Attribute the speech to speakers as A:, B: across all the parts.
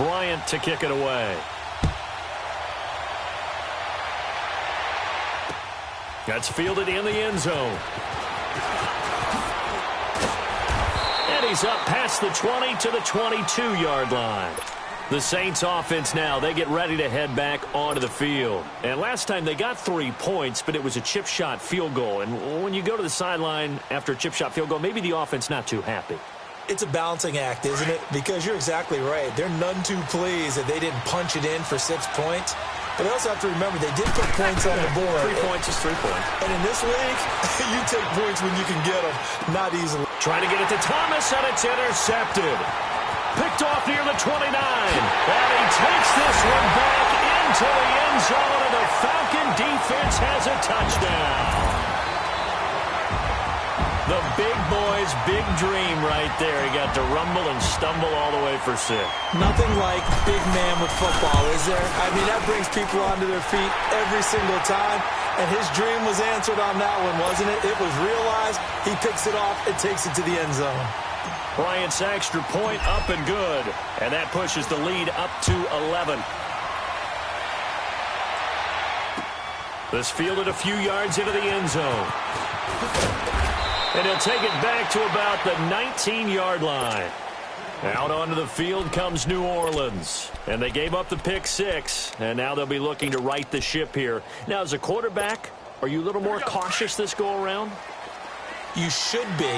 A: Bryant to kick it away. That's fielded in the end zone. And he's up past the 20 to the 22-yard line. The Saints offense now, they get ready to head back onto the field. And last time they got 3 points, but it was a chip shot field goal. And when you go to the sideline after a chip shot field goal, maybe the offense not too happy.
B: It's a balancing act, isn't it? Because you're exactly right. They're none too pleased that they didn't punch it in for 6 points. But they also have to remember they did put points on the board.
A: 3 points is 3 points.
B: And in this league, you take points when you can get them, not easily.
A: Trying to get it to Thomas, and it's intercepted. Picked off near the 29. And he takes this one back into the end zone, and the Falcon defense has a touchdown. The big boy's big dream right there. He got to rumble and stumble all the way for 6.
B: Nothing like big man with football, is there? I mean, that brings people onto their feet every single time. And his dream was answered on that one, wasn't it? It was realized. He picks it off and takes it to the end zone.
A: Bryant's extra point up and good. And that pushes the lead up to 11. This fielded a few yards into the end zone. And he'll take it back to about the 19-yard line. Out onto the field comes New Orleans. And they gave up the pick 6. And now they'll be looking to right the ship here. Now, as a quarterback, are you a little more cautious this go-around?
B: You should be,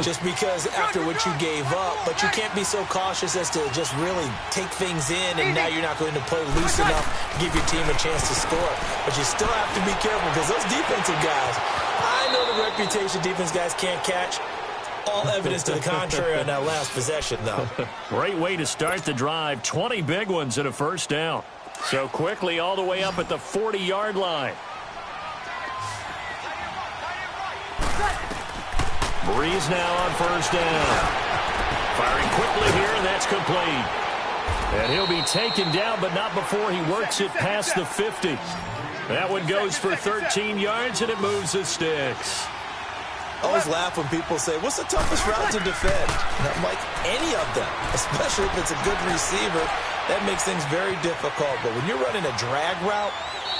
B: just because after what you gave up. But you can't be so cautious as to just really take things in, and now you're not going to play loose enough to give your team a chance to score. But you still have to be careful, because those defensive guys, I know the reputation defense guys can't catch. All evidence to the contrary on that last possession, though.
A: Great way to start the drive. 20 big ones and a first down. So quickly all the way up at the 40-yard line. Breeze now on first down. Firing quickly here, and that's complete. And he'll be taken down, but not before he works it past the 50. That one goes for 13 yards, and it moves the sticks.
B: I always laugh when people say, what's the toughest route to defend? And I'm like, any of them, especially if it's a good receiver. That makes things very difficult. But when you're running a drag route,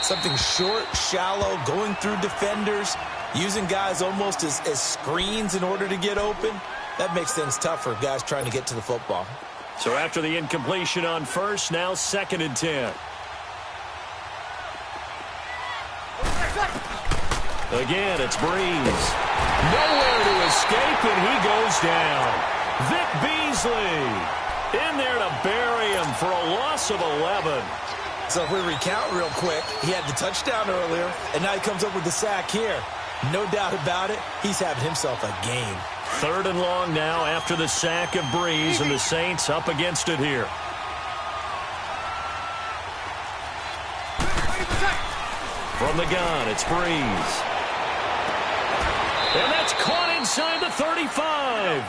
B: something short, shallow, going through defenders, using guys almost as screens in order to get open, that makes things tough for guys trying to get to the football.
A: So after the incompletion on first, now 2nd and 10. Again, it's Breeze. Nowhere to escape, and he goes down. Vic Beasley in there to bury him for a loss of 11.
B: So if we recount real quick, he had the touchdown earlier, and now he comes up with the sack here. No doubt about it, he's having himself a game.
A: 3rd and long now after the sack of Breeze, and the Saints up against it here. From the gun, it's Breeze. And that's caught inside the 35.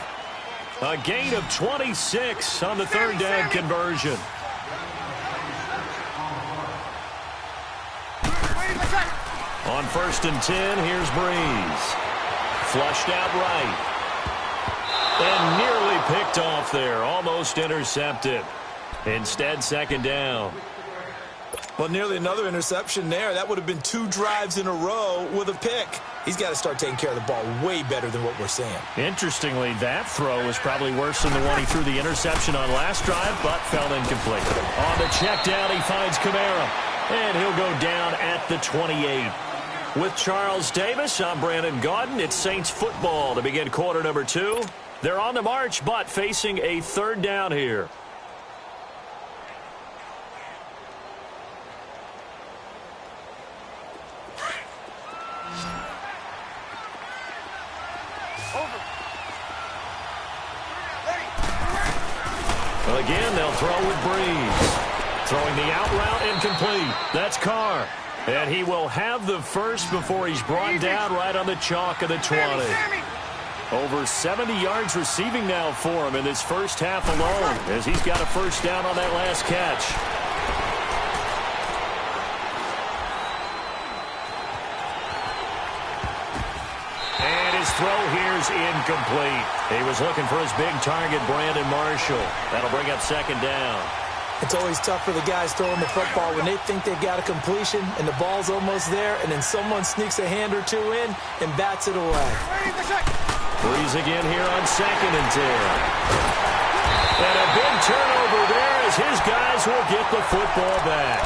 A: A gain of 26 on the 3rd down conversion. On 1st and 10, here's Breeze. Flushed out right. And nearly picked off there. Almost intercepted. Instead, 2nd down.
B: Well, nearly another interception there. That would have been 2 drives in a row with a pick. He's got to start taking care of the ball way better than what we're seeing.
A: Interestingly, that throw was probably worse than the one he threw the interception on last drive, but fell incomplete. On the check down, he finds Kamara. And he'll go down at the 28. With Charles Davis, I'm Brandon Gaudin. It's Saints football to begin quarter number 2. They're on the march, but facing a 3rd down here. Again, they'll throw with Breeze. Throwing the out route incomplete. That's Carr. And he will have the first before he's brought down right on the chalk of the 20. Over 70 yards receiving now for him in this first half alone, as he's got a first down on that last catch. And his throw here's incomplete. He was looking for his big target, Brandon Marshall. That'll bring up 2nd down.
B: It's always tough for the guys throwing the football when they think they've got a completion and the ball's almost there, and then someone sneaks a hand or two in and bats it away.
A: Breeze again here on 2nd and 10. And a big turnover there as his guys will get the football back.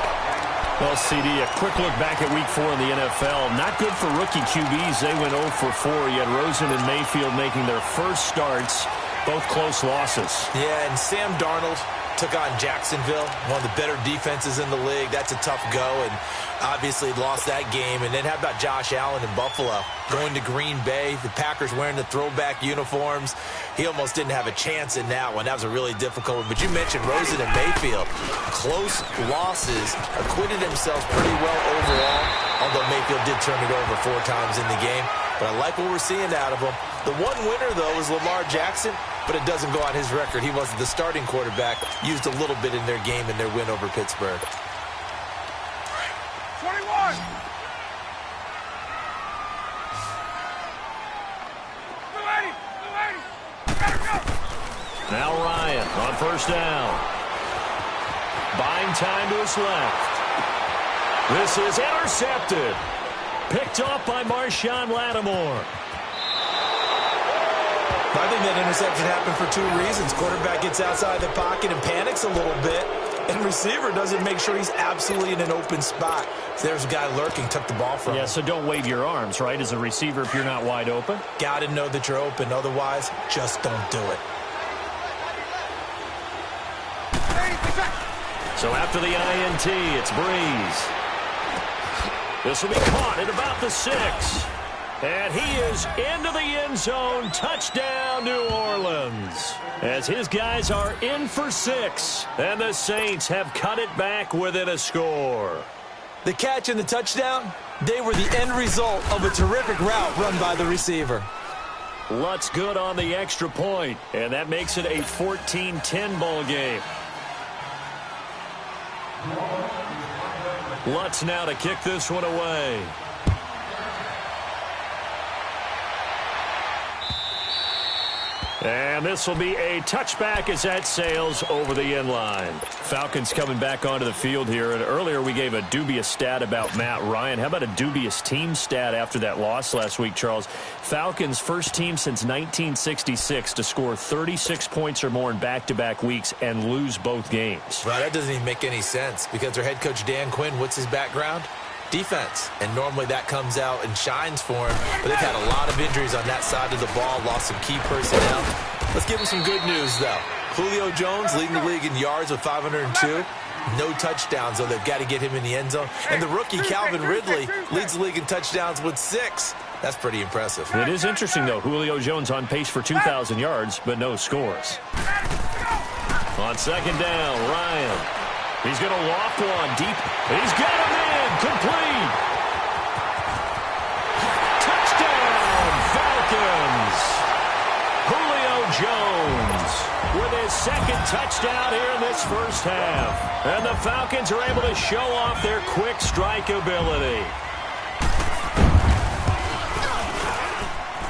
A: Well, CD, a quick look back at Week 4 in the NFL. Not good for rookie QBs. They went 0 for 4. You had Rosen and Mayfield making their first starts, both close losses.
B: Yeah, and Sam Darnold took on Jacksonville, one of the better defenses in the league. That's a tough go, and obviously lost that game. And then how about Josh Allen in Buffalo? Going to Green Bay, the Packers wearing the throwback uniforms. He almost didn't have a chance in that one. That was a really difficult one. But you mentioned Rosen and Mayfield. Close losses, acquitted themselves pretty well overall, although Mayfield did turn it over 4 times in the game. But I like what we're seeing out of him. The one winner, though, is Lamar Jackson, but it doesn't go on his record. He wasn't the starting quarterback. Used a little bit in their game in their win over Pittsburgh.
C: 21!
A: Now Ryan on first down. Buying time to his left. This is intercepted. Picked off by Marshawn Lattimore.
B: I think that interception happened for 2 reasons. Quarterback gets outside the pocket and panics a little bit, and receiver doesn't make sure he's absolutely in an open spot. So there's a guy lurking, took the ball from him.
A: Yeah, so don't wave your arms, right, as a receiver if you're not wide open.
B: Got to know that you're open. Otherwise, just don't do it.
A: So after the INT, it's Breeze. This will be caught at about the 6. And he is into the end zone. Touchdown, New Orleans. As his guys are in for 6. And the Saints have cut it back within a score.
B: The catch and the touchdown, they were the end result of a terrific route run by the receiver.
A: Lutz good on the extra point. And that makes it a 14-10 ball game. Lutz now to kick this one away. And this will be a touchback as that sails over the end line. Falcons coming back onto the field here. And earlier we gave a dubious stat about Matt Ryan. How about a dubious team stat after that loss last week, Charles? Falcons first team since 1966 to score 36 points or more in back-to-back weeks and lose both games.
B: Right, that doesn't even make any sense because their head coach Dan Quinn, what's his background? Defense, and normally that comes out and shines for him, but they've had a lot of injuries on that side of the ball, lost some key personnel. Let's give him some good news, though. Julio Jones leading the league in yards with 502. No touchdowns, though. They've got to get him in the end zone. And the rookie, Calvin Ridley, leads the league in touchdowns with 6. That's pretty impressive.
A: It is interesting, though. Julio Jones on pace for 2,000 yards, but no scores. On second down, Ryan. He's going to loft one deep. He's got him in. Complete. Touchdown, Falcons. Julio Jones with his second touchdown here in this first half. And the Falcons are able to show off their quick strike ability.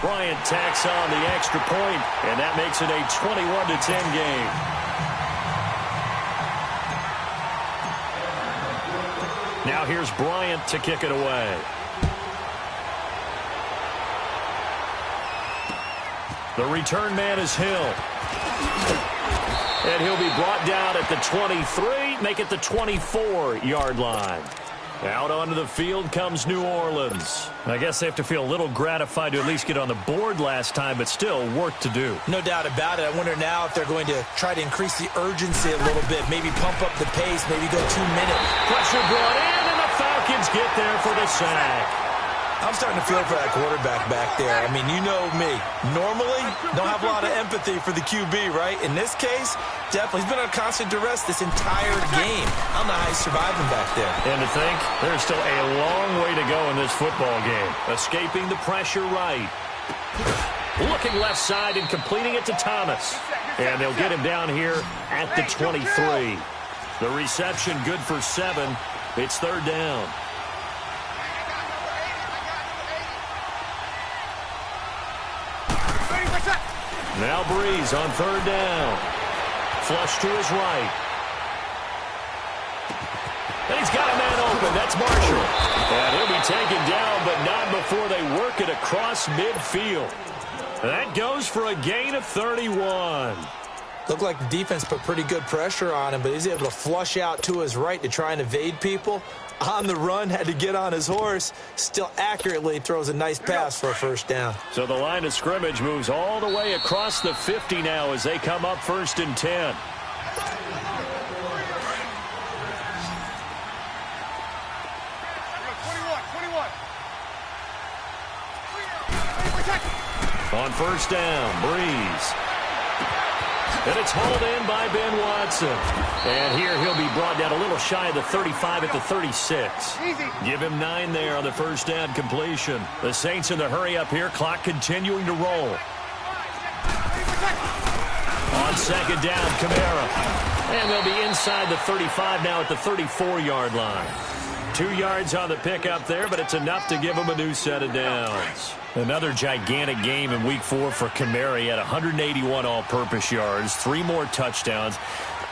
A: Bryant tacks on the extra point, and that makes it a 21-10 game. Now here's Bryant to kick it away. The return man is Hill. And he'll be brought down at the 23, make it the 24-yard line. Out onto the field comes New Orleans. I guess they have to feel a little gratified to at least get on the board last time, but still work to do.
B: No doubt about it. I wonder now if they're going to try to increase the urgency a little bit, maybe pump up the pace, maybe go 2 minutes.
A: Pressure brought in, and the Falcons get there for the sack.
B: I'm starting to feel for that quarterback back there. I mean, you know me. Normally, don't have a lot of empathy for the QB, right? In this case, definitely. He's been on constant duress this entire game. I don't know how he's surviving back there.
A: And to think, there's still a long way to go in this football game. Escaping the pressure right. Looking left side and completing it to Thomas. And they'll get him down here at the 23. The reception good for 7. It's third down. Now Breeze on third down. Flush to his right. He's got a man open. That's Marshall. And he'll be taken down, but not before they work it across midfield. That goes for a gain of 31.
B: Looked like the defense put pretty good pressure on him, but he's able to flush out to his right to try and evade people. On the run, had to get on his horse. Still accurately throws a nice pass for a first down.
A: So the line of scrimmage moves all the way across the 50 now as they come up 1st and 10. On 1st down, Breeze. And it's hauled in by Ben Watson. And here he'll be brought down a little shy of the 35 at the 36. Give him 9 there on the first down completion. The Saints in the hurry up here. Clock continuing to roll. On 2nd down, Kamara. And they'll be inside the 35 now at the 34-yard line. 2 yards on the pickup there, but it's enough to give them a new set of downs. Another gigantic game in Week 4 for Kamara. He had 181 all-purpose yards, 3 more touchdowns.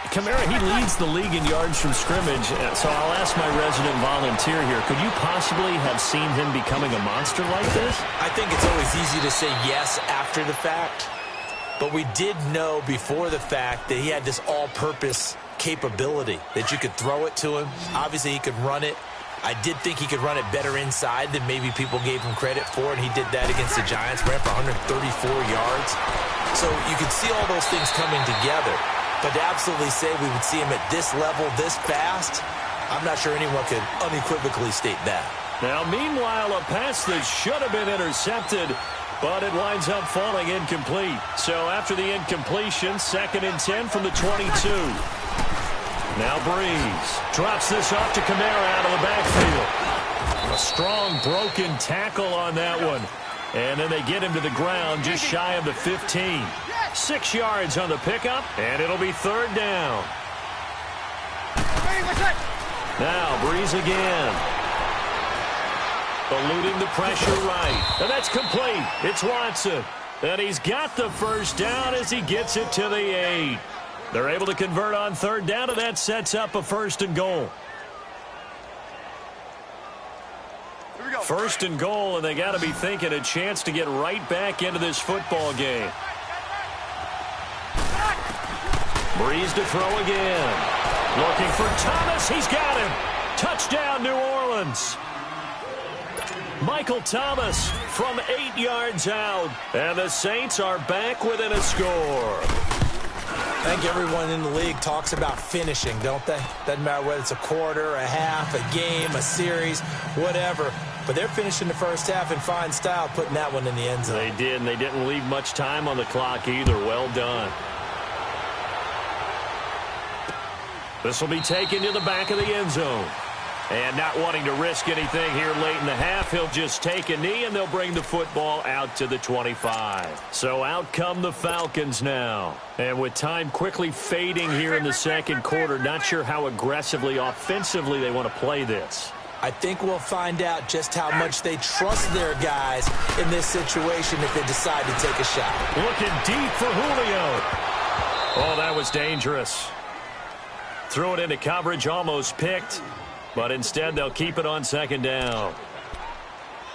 A: Kamara, he leads the league in yards from scrimmage, so I'll ask my resident volunteer here. Could you possibly have seen him becoming a monster like this?
B: I think it's always easy to say yes after the fact, but we did know before the fact that he had this all-purpose capability, that you could throw it to him. Obviously, he could run it. I did think he could run it better inside than maybe people gave him credit for, and he did that against the Giants. Ran for 134 yards. So you could see all those things coming together. But to absolutely say we would see him at this level this fast, I'm not sure anyone could unequivocally state that.
A: Now, meanwhile, a pass that should have been intercepted, but it winds up falling incomplete. So after the incompletion, 2nd and 10 from the 22. Now Breeze drops this off to Kamara out of the backfield. A strong broken tackle on that one. And then they get him to the ground just shy of the 15. 6 yards on the pickup, and it'll be 3rd down. Now Breeze again. Eluding the pressure right. And that's complete. It's Watson. And he's got the first down as he gets it to the 8. They're able to convert on 3rd down, and that sets up a 1st and goal. 1st and goal, and they got to be thinking a chance to get right back into this football game. Breeze to throw again. Looking for Thomas. He's got him. Touchdown, New Orleans. Michael Thomas from 8 yards out. And the Saints are back within a score.
B: I think everyone in the league talks about finishing, don't they? Doesn't matter whether it's a quarter, a half, a game, a series, whatever. But they're finishing the first half in fine style, putting that one in the end zone.
A: They did, and they didn't leave much time on the clock either. Well done. This will be taken to the back of the end zone. And not wanting to risk anything here late in the half, he'll just take a knee, and they'll bring the football out to the 25. So out come the Falcons now. And with time quickly fading here in the 2nd quarter, not sure how aggressively, offensively they want to play this.
B: I think we'll find out just how much they trust their guys in this situation if they decide to take a shot.
A: Looking deep for Julio. Oh, that was dangerous. Threw it into coverage, almost picked. But instead, they'll keep it on 2nd down.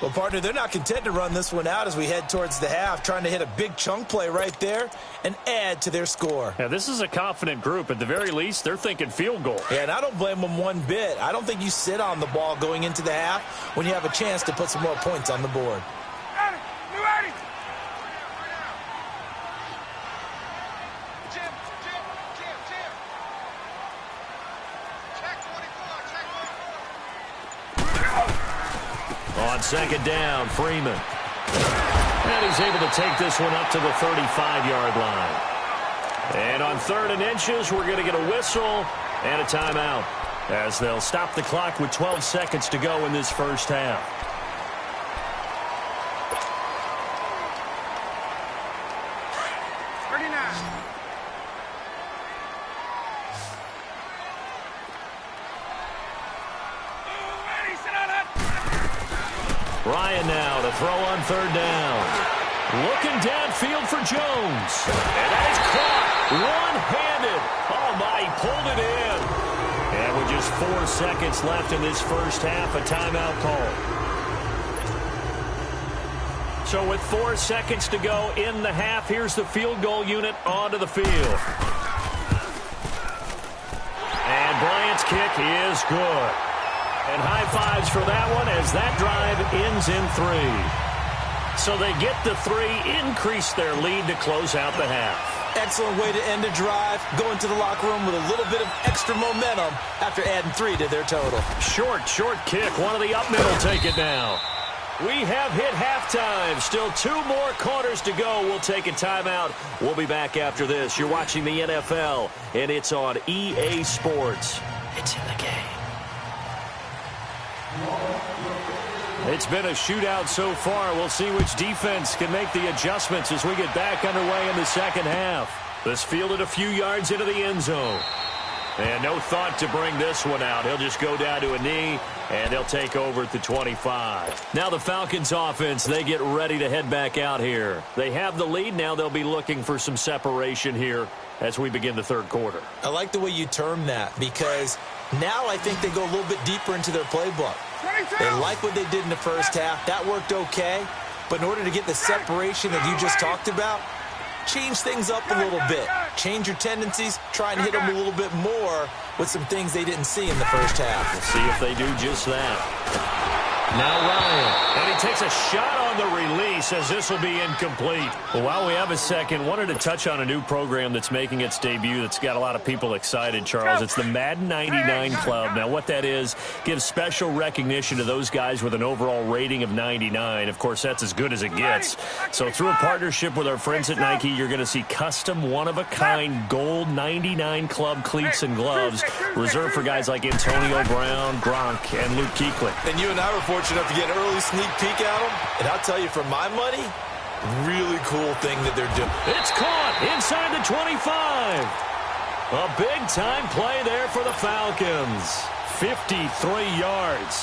B: Well, partner, they're not content to run this one out as we head towards the half, trying to hit a big chunk play right there and add to their score.
A: Yeah, this is a confident group. At the very least, they're thinking field goal.
B: Yeah, and I don't blame them one bit. I don't think you sit on the ball going into the half when you have a chance to put some more points on the board.
A: On 2nd down, Freeman. And he's able to take this one up to the 35-yard line. And on 3rd and inches, we're going to get a whistle and a timeout as they'll stop the clock with 12 seconds to go in this first half. Ryan now to throw on 3rd down. Looking downfield for Jones. And that is caught one-handed. Oh, my, he pulled it in. And with just just 4 seconds left in this first half. A timeout call. So with 4 seconds to go in the half, here's the field goal unit onto the field. And Bryant's kick is good. And high fives for that one as that drive ends in 3. So they get the 3, increase their lead to close out the half.
B: Excellent way to end a drive. Go into the locker room with a little bit of extra momentum after adding 3 to their total.
A: Short kick. One of the up middle take it now. We have hit halftime. Still 2 more quarters to go. We'll take a timeout. We'll be back after this. You're watching the NFL, and it's on EA Sports. It's in the game. It's been a shootout so far. We'll see which defense can make the adjustments as we get back underway in the second half. This fielded a few yards into the end zone. And no thought to bring this one out. He'll just go down to a knee, and they'll take over at the 25. Now the Falcons offense, they get ready to head back out here. They have the lead. Now they'll be looking for some separation here as we begin the third quarter.
B: I like the way you term that because now I think they go a little bit deeper into their playbook. They like what they did in the first half. That worked okay. But in order to get the separation that you just talked about, change things up a little bit. Change your tendencies. Try and hit them a little bit more with some things they didn't see in the first half.
A: We'll see if they do just that. Now Ryan, and he takes a shot on the release as this will be incomplete. Well, while we have a second, wanted to touch on a new program that's making its debut that's got a lot of people excited, Charles. It's the Madden 99 Club. Now, what that is, gives special recognition to those guys with an overall rating of 99. Of course, that's as good as it gets. So through a partnership with our friends at Nike, you're going to see custom one-of-a-kind gold 99 Club cleats and gloves reserved for guys like Antonio Brown, Gronk, and Luke Kuechly.
B: And you and I were fortunate enough to get an early sneak peek at them. And I'll tell you, for my money, really cool thing that they're doing.
A: It's caught inside the 25. A big-time play there for the Falcons. 53 yards.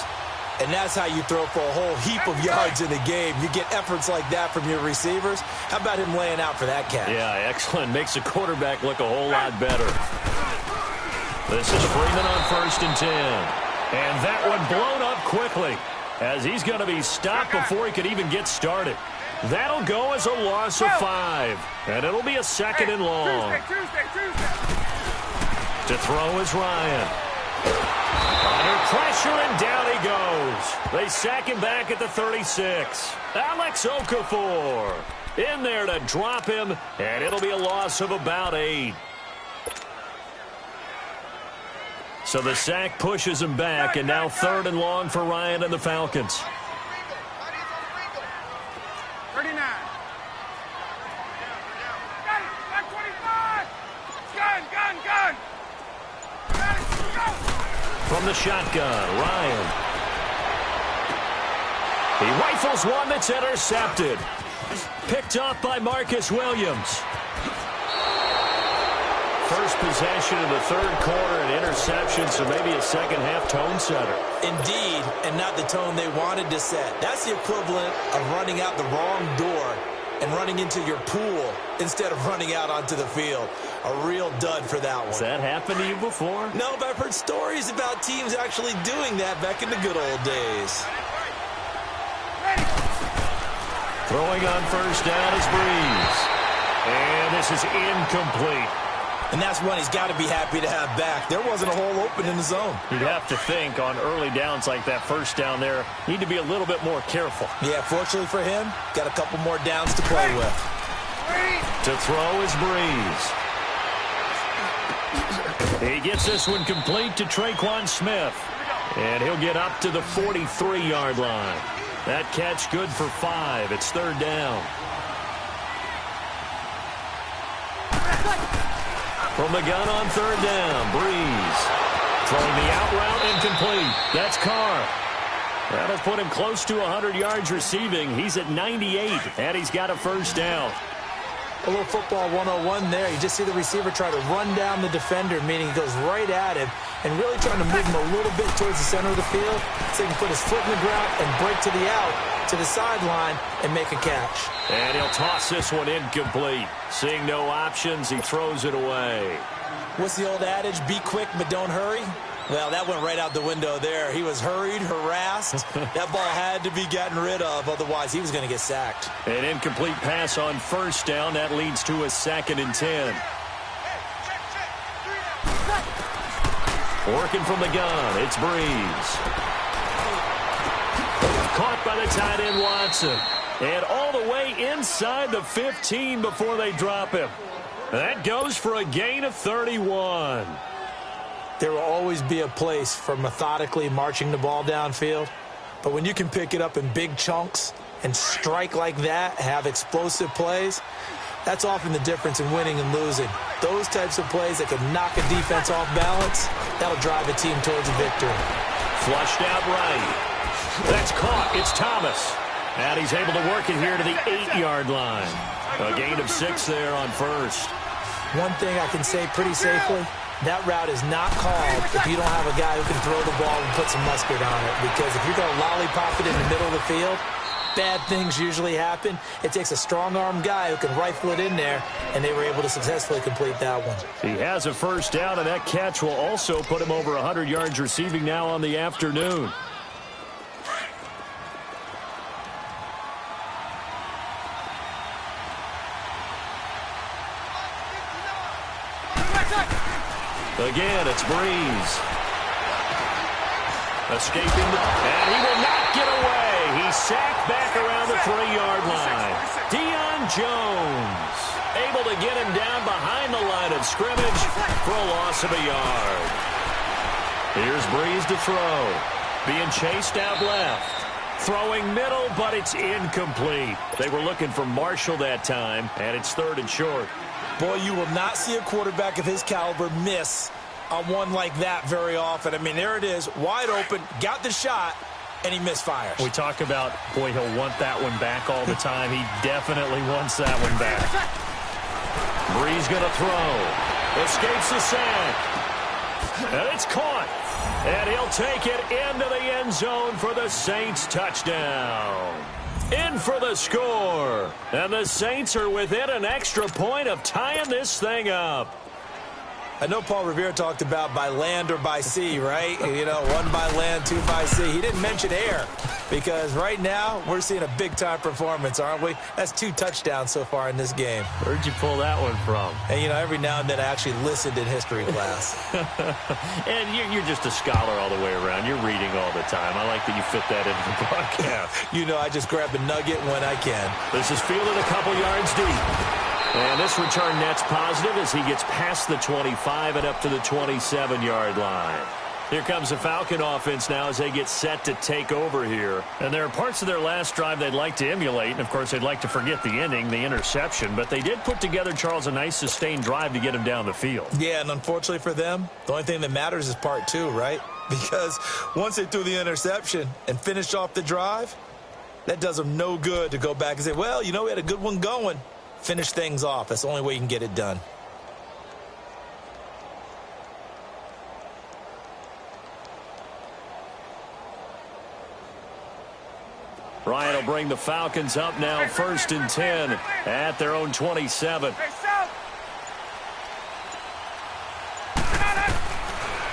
B: And that's how you throw for a whole heap of yards in the game. You get efforts like that from your receivers. How about him laying out for that catch?
A: Yeah, excellent. Makes the quarterback look a whole lot better. This is Freeman on 1st and 10. And that one blown up quickly as he's going to be stopped before he could even get started. That'll go as a loss of 5. And it'll be a 2nd and long. To throw is Ryan. Under pressure, and down he goes. They sack him back at the 36. Alex Okafor in there to drop him, and it'll be a loss of about 8. So the sack pushes him back, and now 3rd and long for Ryan and the Falcons.
C: 39. Got 25. Gun.
A: From the shotgun, Ryan. He rifles one that's intercepted. Picked off by Marcus Williams. First possession of the third quarter, an interception, so maybe a second-half tone setter.
B: Indeed, and not the tone they wanted to set. That's the equivalent of running out the wrong door and running into your pool instead of running out onto the field. A real dud for that one.
A: Has that happened to you before?
B: No, but I've heard stories about teams actually doing that back in the good old days.
A: Throwing on 1st down is Breeze. And this is incomplete.
B: And that's one he's got to be happy to have back. There wasn't a hole open in the zone.
A: You'd have to think on early downs like that 1st down there, need to be a little bit more careful.
B: Yeah, fortunately for him, got a couple more downs to play with.
A: To throw is Breeze. He gets this one complete to Traquan Smith. And he'll get up to the 43-yard line. That catch good for 5. It's 3rd down. From the gun on 3rd down, Breeze. Throwing the out route, incomplete. That's Carr. That'll put him close to 100 yards receiving. He's at 98, and he's got a 1st down.
B: A little football 101 there. You just see the receiver try to run down the defender, meaning he goes right at him, and really trying to move him a little bit towards the center of the field so he can put his foot in the ground and break to the out, to the sideline, and make a catch.
A: And he'll toss this one incomplete. Seeing no options, he throws it away.
B: What's the old adage? Be quick, but don't hurry. Well, that went right out the window there. He was hurried, harassed. That ball had to be gotten rid of, otherwise he was going to get sacked.
A: An incomplete pass on first down. That leads to a 2nd and 10. Working from the gun, it's Breeze. Caught by the tight end, Watson. And all the way inside the 15 before they drop him. That goes for a gain of 31.
B: There will always be a place for methodically marching the ball downfield. But when you can pick it up in big chunks and strike like that, have explosive plays, that's often the difference in winning and losing. Those types of plays that can knock a defense off balance, that'll drive a team towards a victory.
A: Flushed out right. That's caught. It's Thomas. And he's able to work it here to the 8-yard line. A gain of 6 there on first.
B: One thing I can say pretty safely, that route is not called if you don't have a guy who can throw the ball and put some mustard on it. Because if you're going to lollipop it in the middle of the field, bad things usually happen. It takes a strong-armed guy who can rifle it in there, and they were able to successfully complete that one.
A: He has a first down, and that catch will also put him over 100 yards receiving now on the afternoon. Again, it's Breeze. Escaping, and he will not get away. He's sacked back around the 3-yard line. Deion Jones able to get him down behind the line of scrimmage for a loss of a yard. Here's Breeze to throw. Being chased out left. Throwing middle, but it's incomplete. They were looking for Marshall that time, and it's 3rd and short.
B: Boy, you will not see a quarterback of his caliber miss on one like that very often. I mean, there it is, wide open, got the shot, and he misfires.
A: We talk about, boy, he'll want that one back all the time. He definitely wants that one back. Breeze going to throw. Escapes the sack. And it's caught. And he'll take it into the end zone for the Saints touchdown. In for the score. And the Saints are within an extra point of tying this thing up.
B: I know Paul Revere talked about by land or by sea, right? You know, 1 by land, 2 by sea. He didn't mention air because right now we're seeing a big-time performance, aren't we? That's 2 touchdowns so far in this game.
A: Where'd you pull that one from?
B: And, you know, every now and then I actually listened in history class.
A: And you're just a scholar all the way around. You're reading all the time. I like that you fit that into the broadcast.
B: You know, I just grab a nugget when I can.
A: This is fielded a couple yards deep. And this return net's positive as he gets past the 25 and up to the 27-yard line. Here comes the Falcon offense now as they get set to take over here. And there are parts of their last drive they'd like to emulate. And, of course, they'd like to forget the ending, the interception. But they did put together, Charles, a nice sustained drive to get him down the field.
B: Yeah, and unfortunately for them, the only thing that matters is part 2, right? Because once they threw the interception and finished off the drive, that does them no good to go back and say, well, you know, we had a good one going. Finish things off. That's the only way you can get it done.
A: Ryan will bring the Falcons up now, 1st and 10 at their own 27.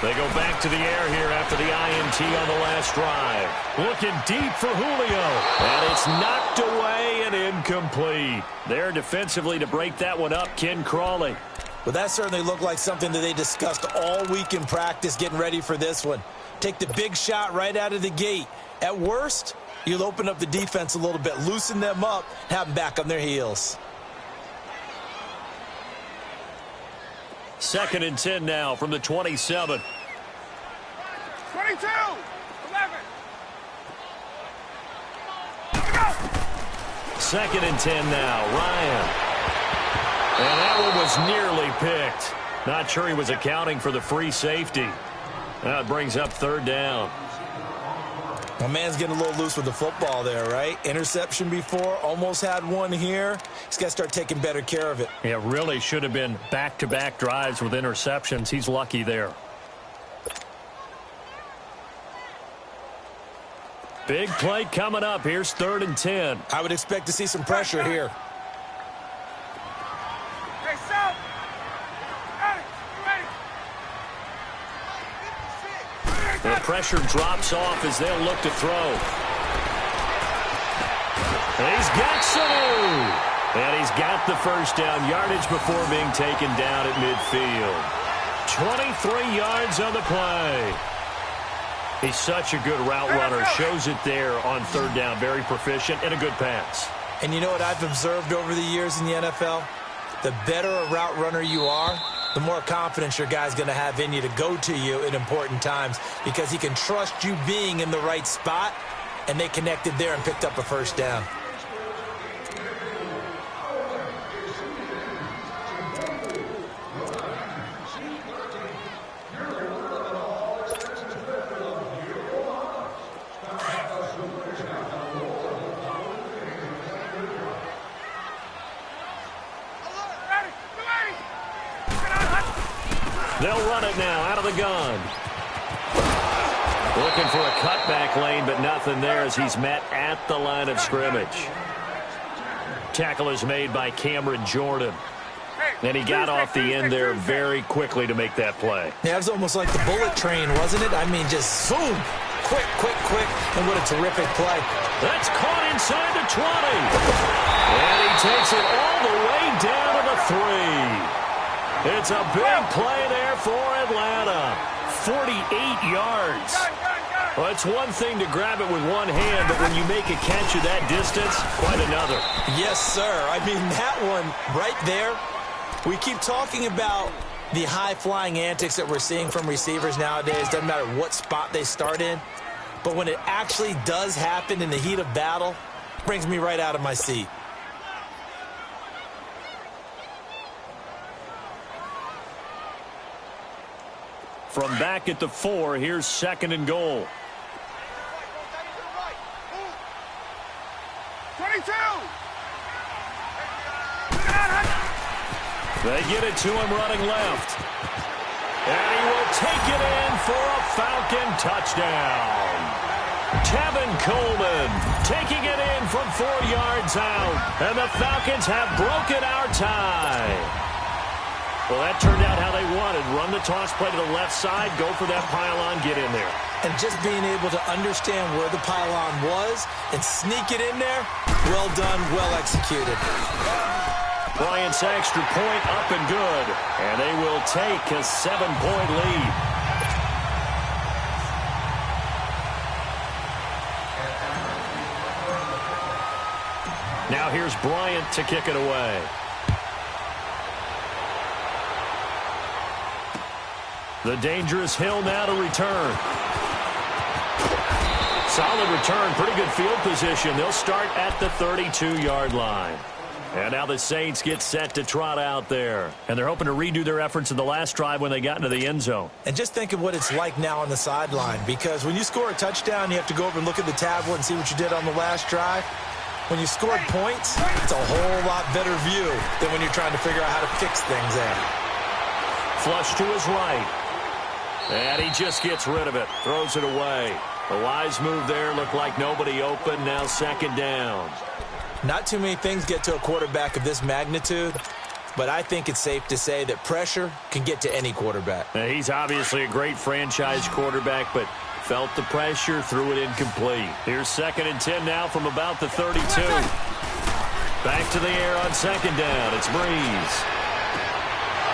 A: They go back to the air here after the INT on the last drive. Looking deep for Julio. And it's knocked away and incomplete. There defensively to break that one up, Ken Crawley.
B: Well, that certainly looked like something that they discussed all week in practice getting ready for this one. Take the big shot right out of the gate. At worst, you'll open up the defense a little bit, loosen them up, have them back on their heels.
A: 2nd and 10 now from the 27.
C: 22, 11.
A: 2nd and 10 now, Ryan. And that one was nearly picked. Not sure he was accounting for the free safety. That brings up 3rd down.
B: My man's getting a little loose with the football there, right? Interception before, almost had one here. He's got to start taking better care of it.
A: Yeah, really should have been back-to-back drives with interceptions. He's lucky there. Big play coming up. Here's 3rd and 10.
B: I would expect to see some pressure here.
C: Hey, South. Ready.
A: The pressure drops off as they'll look to throw. He's got Sanu. And he's got the first down yardage before being taken down at midfield. 23 yards on the play. He's such a good route runner. Shows it there on third down. Very proficient and a good pass.
B: And you know what I've observed over the years in the NFL? The better a route runner you are, the more confidence your guy's going to have in you to go to you in important times because he can trust you being in the right spot, and they connected there and picked up a first down.
A: They'll run it now out of the gun. Looking for a cutback lane, but nothing there as he's met at the line of scrimmage. Tackle is made by Cameron Jordan. And he got off the end there very quickly to make that play.
B: Yeah, it was almost like the bullet train, wasn't it? I mean, just zoom. Quick, quick, quick. And what a terrific play.
A: That's caught inside the 20. And he takes it all the way down to the 3. It's a big play there for Atlanta. 48 yards. Well, it's one thing to grab it with one hand, but when you make a catch of that distance, quite another.
B: Yes, sir. I mean, that one right there, we keep talking about the high-flying antics that we're seeing from receivers nowadays. Doesn't matter what spot they start in. But when it actually does happen in the heat of battle, it brings me right out of my seat.
A: From back at the 4, here's 2nd and goal.
C: 22.
A: They get it to him running left. And he will take it in for a Falcon touchdown. Tevin Coleman taking it in from 4 yards out. And the Falcons have broken our tie. Well, that turned out how they wanted. Run the toss play to the left side, go for that pylon, get in there.
B: And just being able to understand where the pylon was and sneak it in there, well done, well executed.
A: Bryant's extra point up and good. And they will take a 7-point lead. Now here's Bryant to kick it away. The dangerous Hill now to return. Solid return, pretty good field position. They'll start at the 32-yard line. And now the Saints get set to trot out there. And they're hoping to redo their efforts in the last drive when they got into the end zone.
B: And just think of what it's like now on the sideline. Because when you score a touchdown, you have to go over and look at the tablet and see what you did on the last drive. When you scored points, it's a whole lot better view than when you're trying to figure out how to fix things there.
A: Flush to his right. And he just gets rid of it. Throws it away. A wise move there. Looked like nobody open. Now 2nd down.
B: Not too many things get to a quarterback of this magnitude, but I think it's safe to say that pressure can get to any quarterback.
A: He's obviously a great franchise quarterback, but felt the pressure, threw it incomplete. Here's 2nd and 10 now from about the 32. Back to the air on 2nd down. It's Breeze.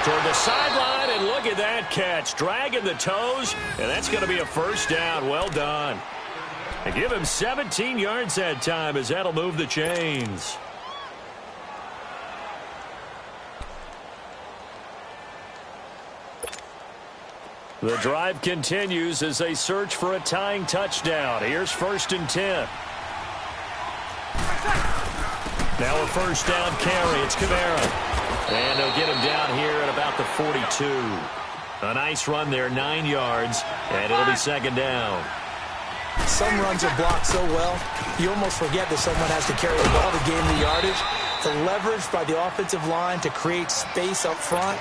A: Toward the sideline, and look at that catch. Dragging the toes, and that's going to be a first down. Well done. And give him 17 yards that time as that'll move the chains. The drive continues as they search for a tying touchdown. Here's 1st and 10. Now a first down carry. It's Kamara. And they'll get him down here at about the 42. A nice run there, 9 yards, and it'll be 2nd down.
B: Some runs are blocked so well, you almost forget that someone has to carry the ball to gain the yardage. The leverage by the offensive line to create space up front,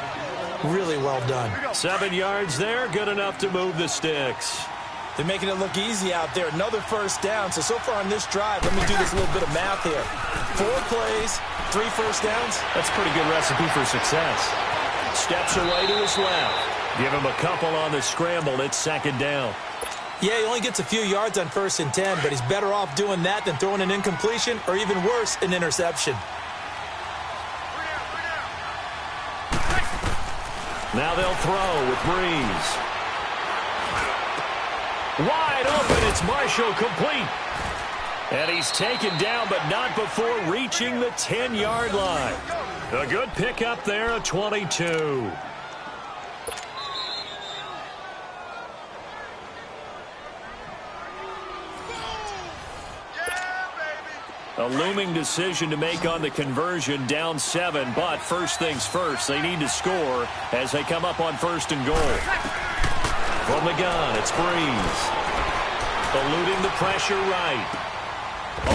B: really well done.
A: 7 yards there, good enough to move the sticks.
B: They're making it look easy out there. Another first down. So far on this drive, let me do this little bit of math here. 4 plays, 3 first downs.
A: That's a pretty good recipe for success. Steps away to his left. Give him a couple on the scramble. It's 2nd down.
B: Yeah, he only gets a few yards on 1st and 10, but he's better off doing that than throwing an incompletion or even worse, an interception.
A: Now they'll throw with Breeze. Wide open, it's Marshall, complete. And he's taken down, but not before reaching the 10-yard line. A good pickup there, a 22. A looming decision to make on the conversion, down 7, but first things first, they need to score as they come up on 1st and goal. From the gun, it's Breeze. Eluding the pressure right.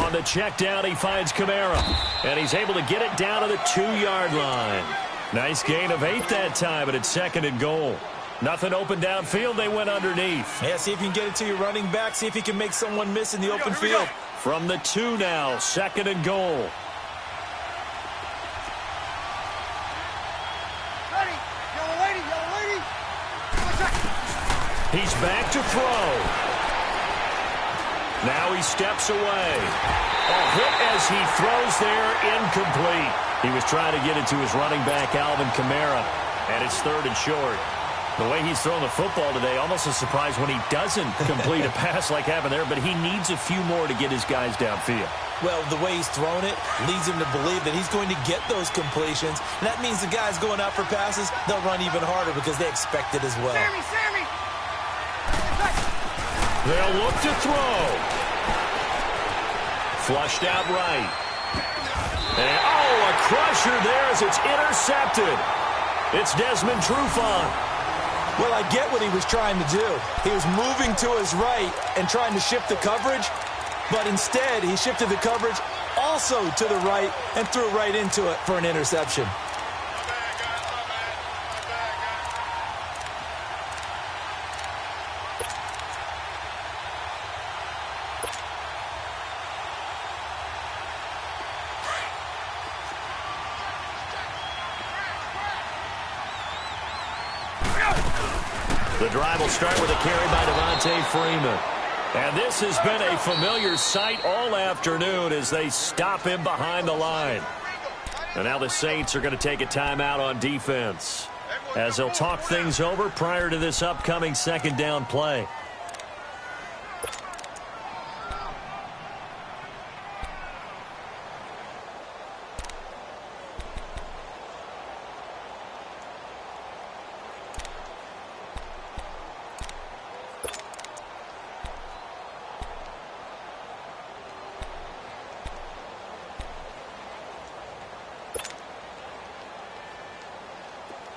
A: On the check down, he finds Kamara, and he's able to get it down to the 2-yard line. Nice gain of 8 that time, but it's 2nd and goal. Nothing open downfield, they went underneath.
B: Yeah, see if you can get it to your running back, see if you can make someone miss in the open field.
A: From the 2 now, 2nd and goal.
C: Ready. Yellow lady, yellow lady.
A: He's back to throw. Now he steps away. A hit as he throws there, incomplete. He was trying to get it to his running back, Alvin Kamara, and it's 3rd and short. The way he's thrown the football today, almost a surprise when he doesn't complete a pass like happened there, but he needs a few more to get his guys downfield.
B: Well, the way he's thrown it leads him to believe that he's going to get those completions. And that means the guys going out for passes, they'll run even harder because they expect it as well.
C: Sammy.
A: They'll look to throw. Flushed out right. And, a crusher there as it's intercepted. It's Desmond Trufant.
B: Well, I get what he was trying to do. He was moving to his right and trying to shift the coverage, but instead he shifted the coverage also to the right and threw right into it for an interception.
A: The drive will start with a carry by Devontae Freeman. And this has been a familiar sight all afternoon as they stop him behind the line. And now the Saints are going to take a timeout on defense as they'll talk things over prior to this upcoming 2nd down play.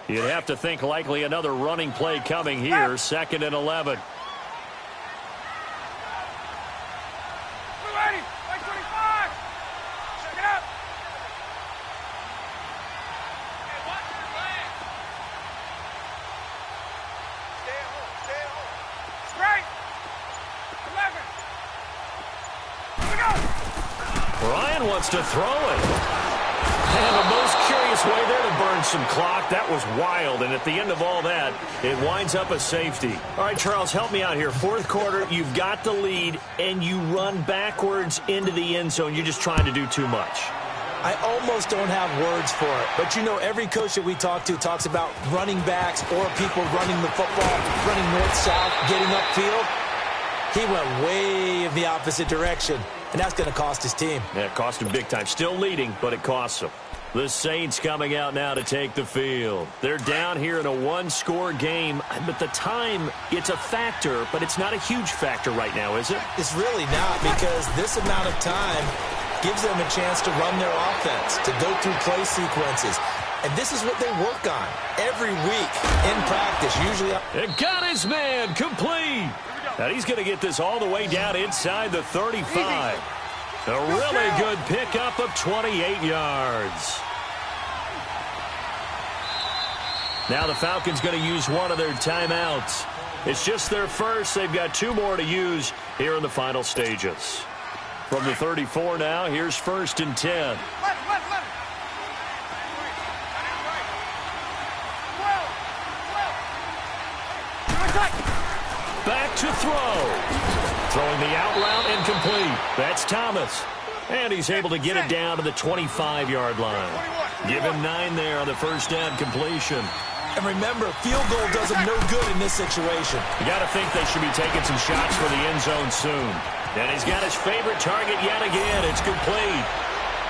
A: You'd have to think likely another running play coming here, 2nd and 11.
C: Ready. 25. Check it out. Hey, watch your leg. Stay at home. Straight. 11. Here we go.
A: Ryan wants to throw it. And the most curious way there to burn some clock. That was wild. And at the end of all that, it winds up a safety. All right, Charles, help me out here. 4th quarter, you've got the lead, and you run backwards into the end zone. You're just trying to do too much.
B: I almost don't have words for it. But, you know, every coach that we talk to talks about running backs or people running the football, running north-south, getting upfield. He went way in the opposite direction, and that's going to cost his team.
A: Yeah, it cost him big time. Still leading, but it costs him. The Saints coming out now to take the field. They're down here in a 1-score game, but the time, it's a factor, but it's not a huge factor right now, is it?
B: It's really not, because this amount of time gives them a chance to run their offense, to go through play sequences. And this is what they work on every week in practice, usually.
A: It got his man complete. Now he's going to get this all the way down inside the 35. A really good pickup of 28 yards. Now the Falcons going to use one of their timeouts. It's just their first. They've got 2 more to use here in the final stages. From the 34 now, here's 1st and 10. Back to throw. Throwing the out route incomplete. That's Thomas. And he's able to get it down to the 25-yard line. Give him 9 there on the first down completion.
B: And remember, field goal does him no good in this situation.
A: You got to think they should be taking some shots for the end zone soon. And he's got his favorite target yet again. It's complete.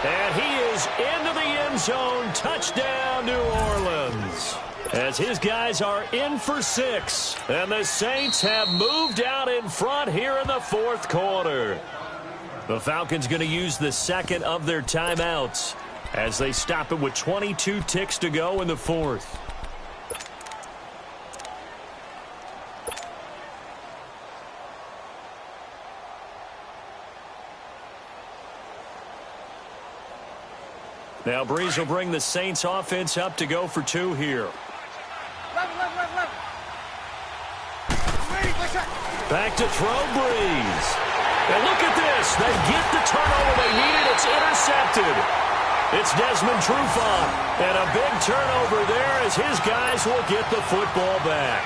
A: And he is into the end zone. Touchdown, New Orleans. As his guys are in for 6. And the Saints have moved out in front here in the fourth quarter. The Falcons going to use the second of their timeouts as they stop it with 22 ticks to go in the fourth. Now Breeze will bring the Saints offense up to go for 2 here. Back to throw, Breeze. And look at this. They get the turnover they needed. It's intercepted. It's Desmond Trufant. And a big turnover there as his guys will get the football back.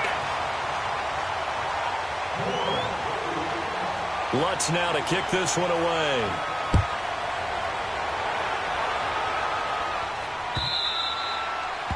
A: Lutz now to kick this one away.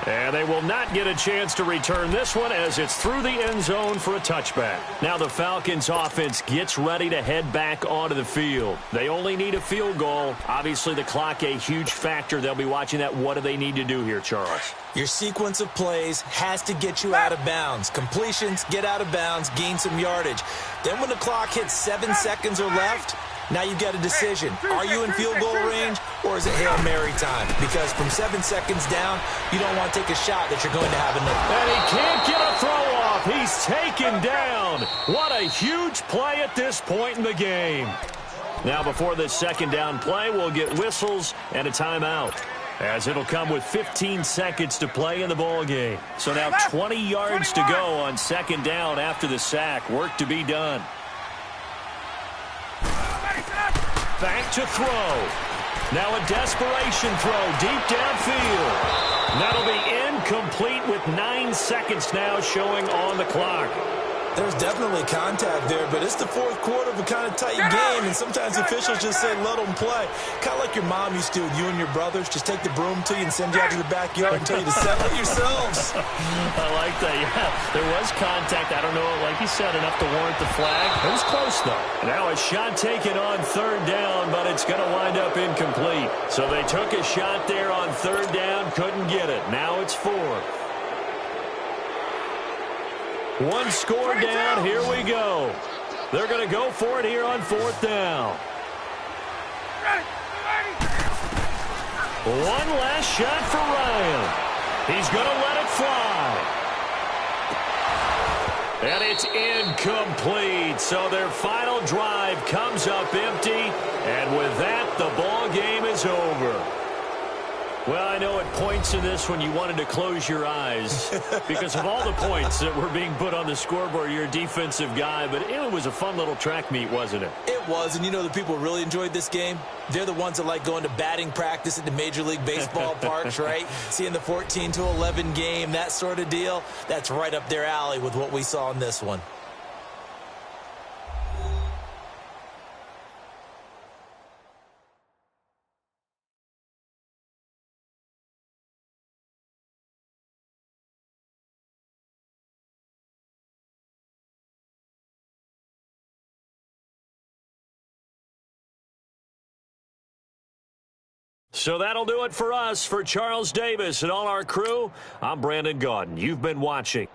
A: And they will not get a chance to return this one as it's through the end zone for a touchback. Now the Falcons offense gets ready to head back onto the field. They only need a field goal. Obviously the clock a huge factor. They'll be watching that. What do they need to do here, Charles?
B: Your sequence of plays has to get you out of bounds. Completions, get out of bounds, gain some yardage. Then when the clock hits 7 seconds or left, now you get a decision. Are you in field goal range or is it Hail Mary time? Because from 7 seconds down, you don't want to take a shot that you're going to have enough.
A: And he can't get a throw off. He's taken down. What a huge play at this point in the game. Now before this second down play, we'll get whistles and a timeout, as it'll come with 15 seconds to play in the ball game. So now 20 yards to go on second down after the sack. Work to be done. Back to throw. Now a desperation throw deep downfield. That'll be incomplete with 9 seconds now showing on the clock.
B: There's definitely contact there, but it's the fourth quarter of a kind of tight game, and sometimes officials just say let them play. Kind of like your mom used to with you and your brothers. Just take the broom to you and send you out to the backyard and tell you to settle it yourselves.
A: I like that. Yeah, there was contact. I don't know, like you said, enough to warrant the flag. It was close, though. Now a shot taken on third down, but it's going to wind up incomplete. So they took a shot there on third down, couldn't get it. Now it's 4. One score down, here we go. They're going to go for it here on fourth down. One last shot for Ryan. He's going to let it fly. And it's incomplete. So their final drive comes up empty. And with that, the ball game is over. Well, I know at points in this when you wanted to close your eyes because of all the points that were being put on the scoreboard. You're a defensive guy, but it was a fun little track meet, wasn't it?
B: It was, and you know the people who really enjoyed this game? They're the ones that like going to batting practice at the Major League Baseball parks, right? Seeing the 14-11 game, that sort of deal. That's right up their alley with what we saw in this one.
A: So that'll do it for us. For Charles Davis and all our crew, I'm Brandon Gaudin. You've been watching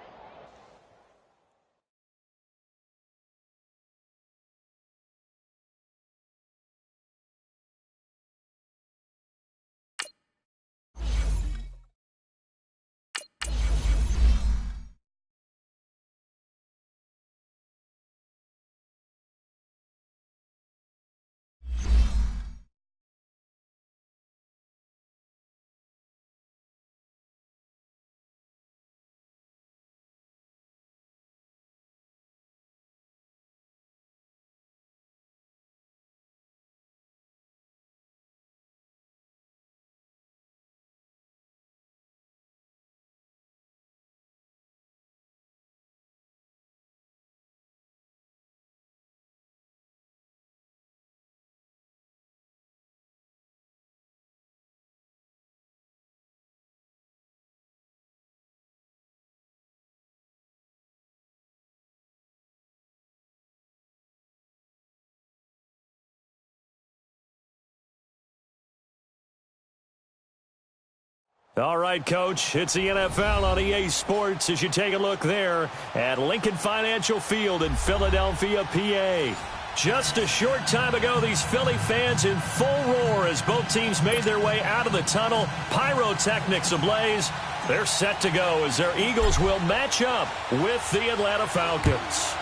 A: All right, Coach, it's the NFL on EA Sports as you take a look there at Lincoln Financial Field in Philadelphia, PA. Just a short time ago, these Philly fans in full roar as both teams made their way out of the tunnel. Pyrotechnics ablaze. They're set to go as their Eagles will match up with the Atlanta Falcons.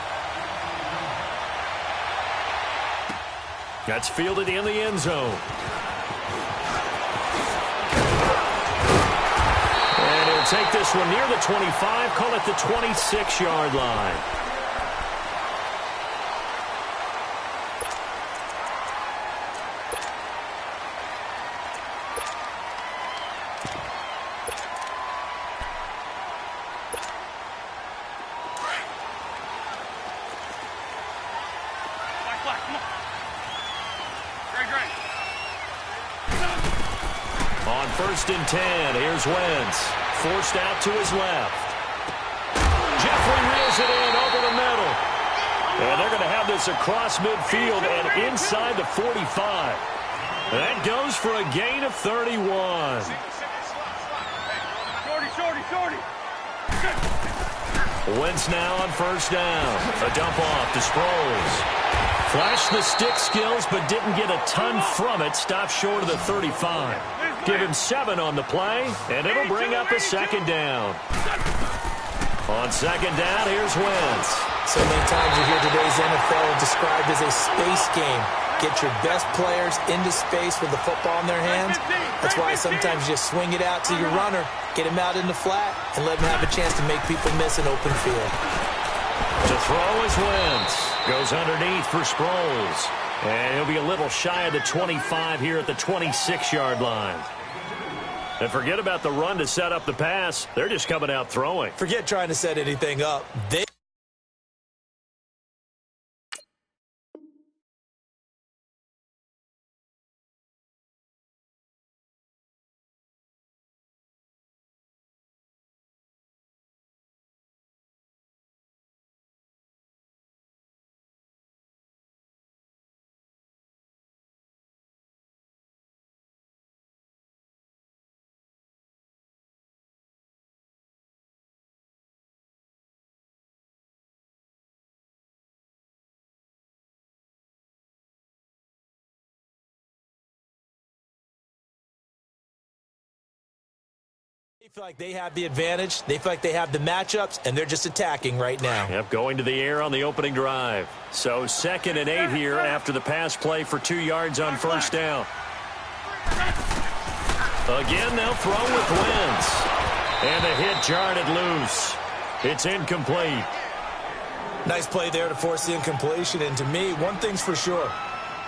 A: That's fielded in the end zone. And he'll take this one near the 25, call it the 26-yard line. On 1st and 10, here's Wentz. Forced out to his left. Jeffrey reels it in over the middle. And they're going to have this across midfield and inside the 45. That goes for a gain of 31.
C: Shorty.
A: Wentz now on 1st down. A dump off to Sproles. Flashed the stick skills, but didn't get a ton from it. Stopped short of the 35. Give him 7 on the play, and it'll bring up a 2nd down. On 2nd down, here's Wentz.
B: So many times you hear today's NFL described as a space game. Get your best players into space with the football in their hands. That's why sometimes you just swing it out to your runner, get him out in the flat, and let him have a chance to make people miss an open field.
A: To throw is Wentz. Goes underneath for Sproles. And he'll be a little shy of the 25 here at the 26-yard line. And forget about the run to set up the pass. They're just coming out throwing.
B: Forget trying to set anything up. They feel like they have the advantage. They feel like they have the matchups, and they're just attacking right now.
A: Yep, going to the air on the opening drive. So 2nd and 8 here after the pass play for 2 yards on 1st down. Again, they'll throw with Wentz. And the hit jarred it loose. It's incomplete.
B: Nice play there to force the incompletion. And to me, one thing's for sure.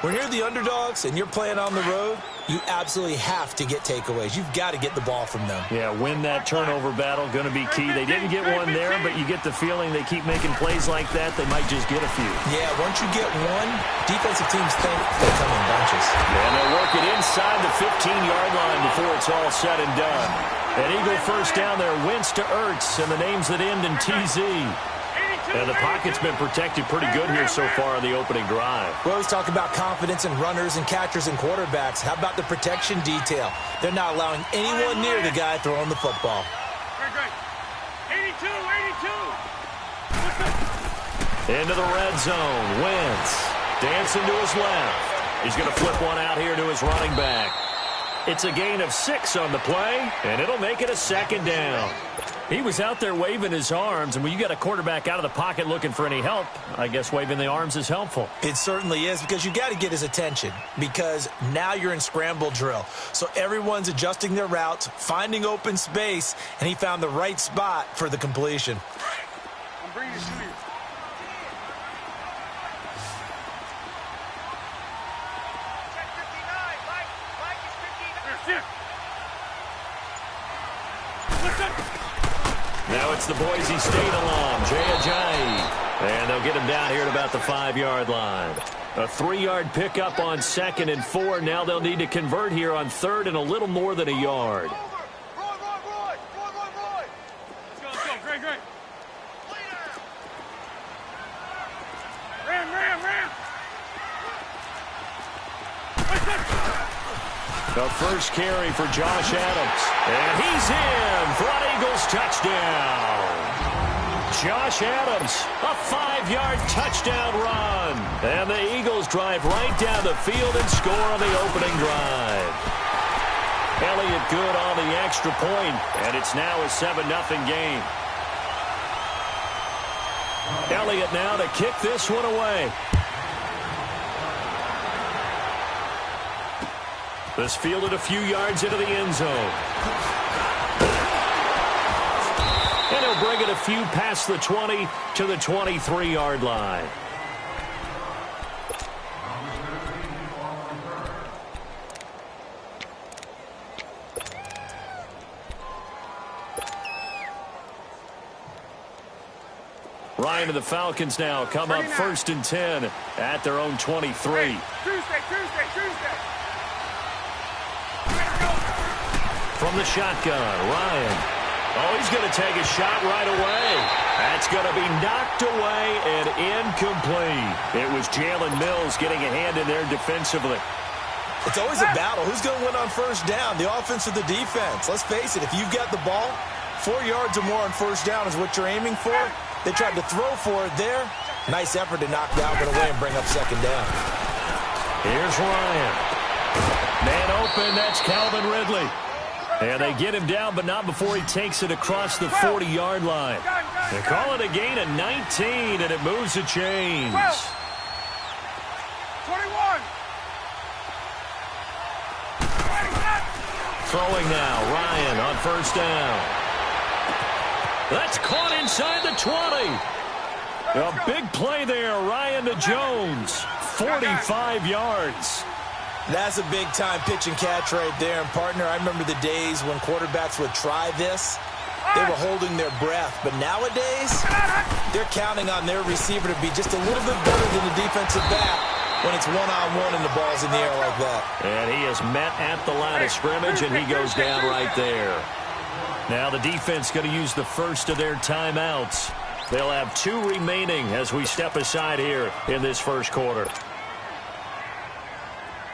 B: When you're the underdogs and you're playing on the road, you absolutely have to get takeaways. You've got to get the ball from them.
A: Yeah, win that turnover battle, going to be key. They didn't get one there, but you get the feeling they keep making plays like that, they might just get a few.
B: Yeah, once you get one, defensive teams think they come in bunches.
A: And they'll work it inside the 15-yard line before it's all said and done. An Eagle first down there, Wentz to Ertz, and the names that end in TZ. And the pocket's been protected pretty good here so far on the opening drive.
B: We always talk about confidence in runners and catchers and quarterbacks. How about the protection detail? They're not allowing anyone near the guy throwing the football.
C: Great. 82.
A: Into the red zone. Wentz dancing to his left. He's going to flip one out here to his running back. It's a gain of 6 on the play, and it'll make it a 2nd down. He was out there waving his arms, and when you got a quarterback out of the pocket looking for any help, I guess waving the arms is helpful.
B: It certainly is, because you got to get his attention, because now you're in scramble drill. So everyone's adjusting their routes, finding open space, and he found the right spot for the completion.
C: I'm bringing it to you. Check 59. Mike is 59.
A: Now it's the Boise State alum, Jay Ajayi. And they'll get him down here at about the 5-yard line. A 3-yard pickup on 2nd and 4. Now they'll need to convert here on 3rd and a little more than a yard.
C: Roy. Let's go. Great. Ram.
A: The first carry for Josh Adams. And he's in for an Eagles touchdown. Josh Adams, a 5-yard touchdown run. And the Eagles drive right down the field and score on the opening drive. Elliott good on the extra point, and it's now a 7-0 game. Elliott now to kick this one away. This fielded a few yards into the end zone. And he'll bring it a few past the 20 to the 23-yard line. Ryan and the Falcons now come up 1st and 10 at their own 23.
C: Tuesday.
A: From the shotgun, Ryan. Oh, he's going to take a shot right away. That's going to be knocked away and incomplete. It was Jalen Mills getting a hand in there defensively.
B: It's always a battle. Who's going to win on first down, the offense or the defense? Let's face it, if you've got the ball, 4 yards or more on first down is what you're aiming for. They tried to throw for it there. Nice effort to knock Dalvin away and bring up second down.
A: Here's Ryan. Man open, that's Calvin Ridley. And they get him down, but not before he takes it across the 40-yard line. They call it a gain of 19, and it moves the chains.
C: 21.
A: Throwing now, Ryan on first down. That's caught inside the 20. A big play there, Ryan to Jones. 45 yards.
B: That's a big-time pitch and catch right there. And, partner, I remember the days when quarterbacks would try this. They were holding their breath. But nowadays, they're counting on their receiver to be just a little bit better than the defensive back when it's one-on-one and the ball's in the air like that.
A: And he is met at the line of scrimmage, and he goes down right there. Now the defense going to use the first of their timeouts. They'll have 2 remaining as we step aside here in this first quarter.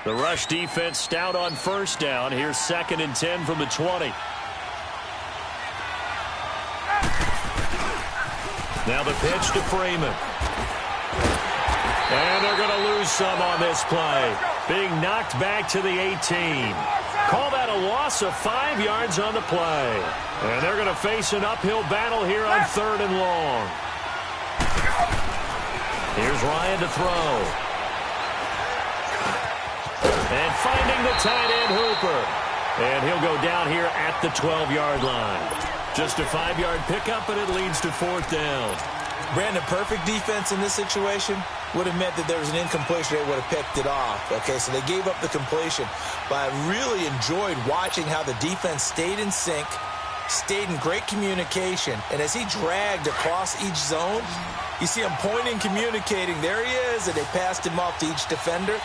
A: The rush defense stout on first down. Here's 2nd and 10 from the 20. Now the pitch to Freeman. And they're going to lose some on this play. Being knocked back to the 18. Call that a loss of 5 yards on the play. And they're going to face an uphill battle here on 3rd and long. Here's Ryan to throw. And finding the tight end Hooper. And he'll go down here at the 12-yard line. Just a 5-yard pickup, and it leads to 4th down.
B: Brandon, perfect defense in this situation would have meant that there was an incompletion. They would have picked it off. Okay, so they gave up the completion. But I really enjoyed watching how the defense stayed in sync, stayed in great communication. And as he dragged across each zone, you see him pointing, communicating. There he is, and they passed him off to each defender.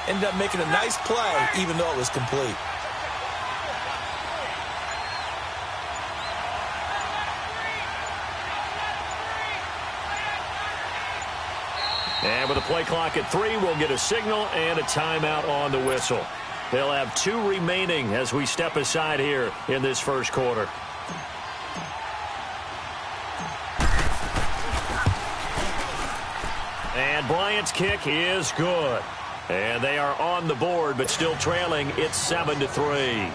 B: Ended up making a nice play, even though it was complete.
A: And with a play clock at 3, we'll get a signal and a timeout on the whistle. They'll have 2 remaining as we step aside here in this first quarter. And Bryant's kick is good. And they are on the board, but still trailing. It's 7-3.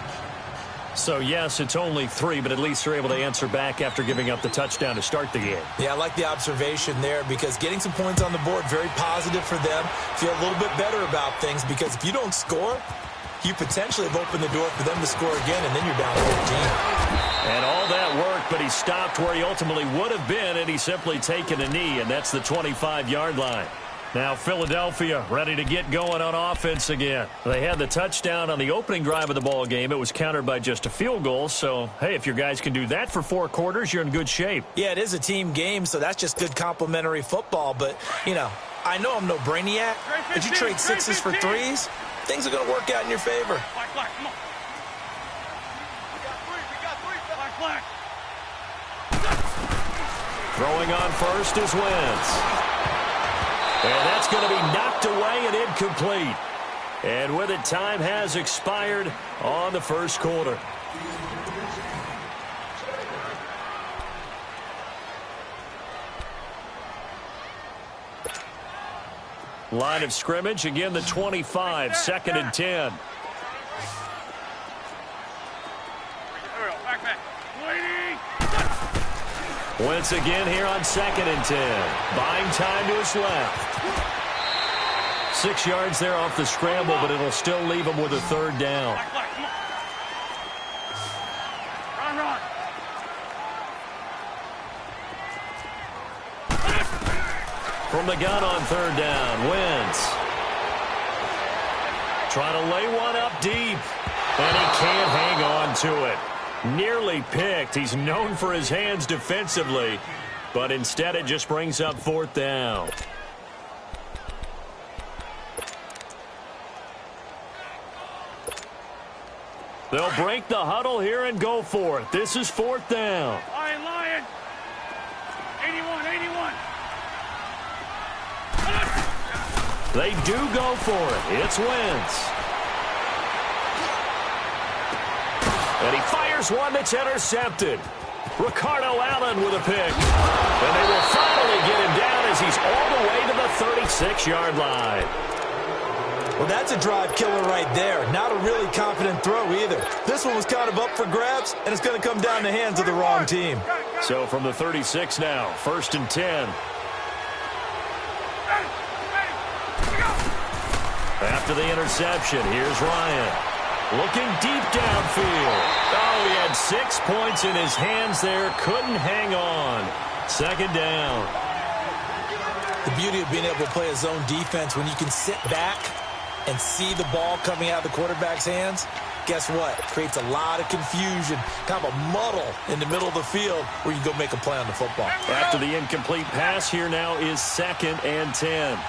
A: So, yes, it's only 3, but at least they're able to answer back after giving up the touchdown to start the game.
B: Yeah, I like the observation there because getting some points on the board, very positive for them. Feel a little bit better about things because if you don't score, you potentially have opened the door for them to score again, and then you're down 15.
A: And all that work, but he stopped where he ultimately would have been, and he's simply taken a knee, and that's the 25-yard line. Now Philadelphia ready to get going on offense again. They had the touchdown on the opening drive of the ball game. It was countered by just a field goal. So, hey, if your guys can do that for 4 quarters, you're in good shape.
B: Yeah, it is a team game, so that's just good complimentary football. But, you know, I know I'm no brainiac. If you trade 6s for 3s, things are going to work out in your favor.
C: Black, come on. We got three. Black.
A: Throwing on first is Wentz. And that's going to be knocked away and incomplete. And with it, time has expired on the first quarter. Line of scrimmage, again the 25, 2nd and 10. Once again here on 2nd and 10. Buying time to his left. 6 yards there off the scramble, but it'll still leave him with a 3rd down.
C: Run.
A: From the gun on 3rd down, Wentz. Trying to lay one up deep, and he can't hang on to it. Nearly picked. He's known for his hands defensively, but instead it just brings up 4th down. They'll break the huddle here and go for it. This is 4th down.
C: Lion. 81.
A: They do go for it. It's Wentz. And he fires one that's intercepted. Ricardo Allen with a pick. And they will finally get him down as he's all the way to the 36-yard line.
B: Well, that's a drive killer right there. Not a really confident throw either. This one was kind of up for grabs, and it's going to come down the hands of the wrong team.
A: So from the 36 now, 1st and 10. After the interception, here's Ryan. Looking deep downfield. Oh, he had 6 points in his hands there. Couldn't hang on. 2nd down.
B: The beauty of being able to play a zone defense when you can sit back and see the ball coming out of the quarterback's hands, guess what? It creates a lot of confusion, kind of a muddle in the middle of the field where you can go make a play on the football.
A: After the incomplete pass, here now is 2nd and 10.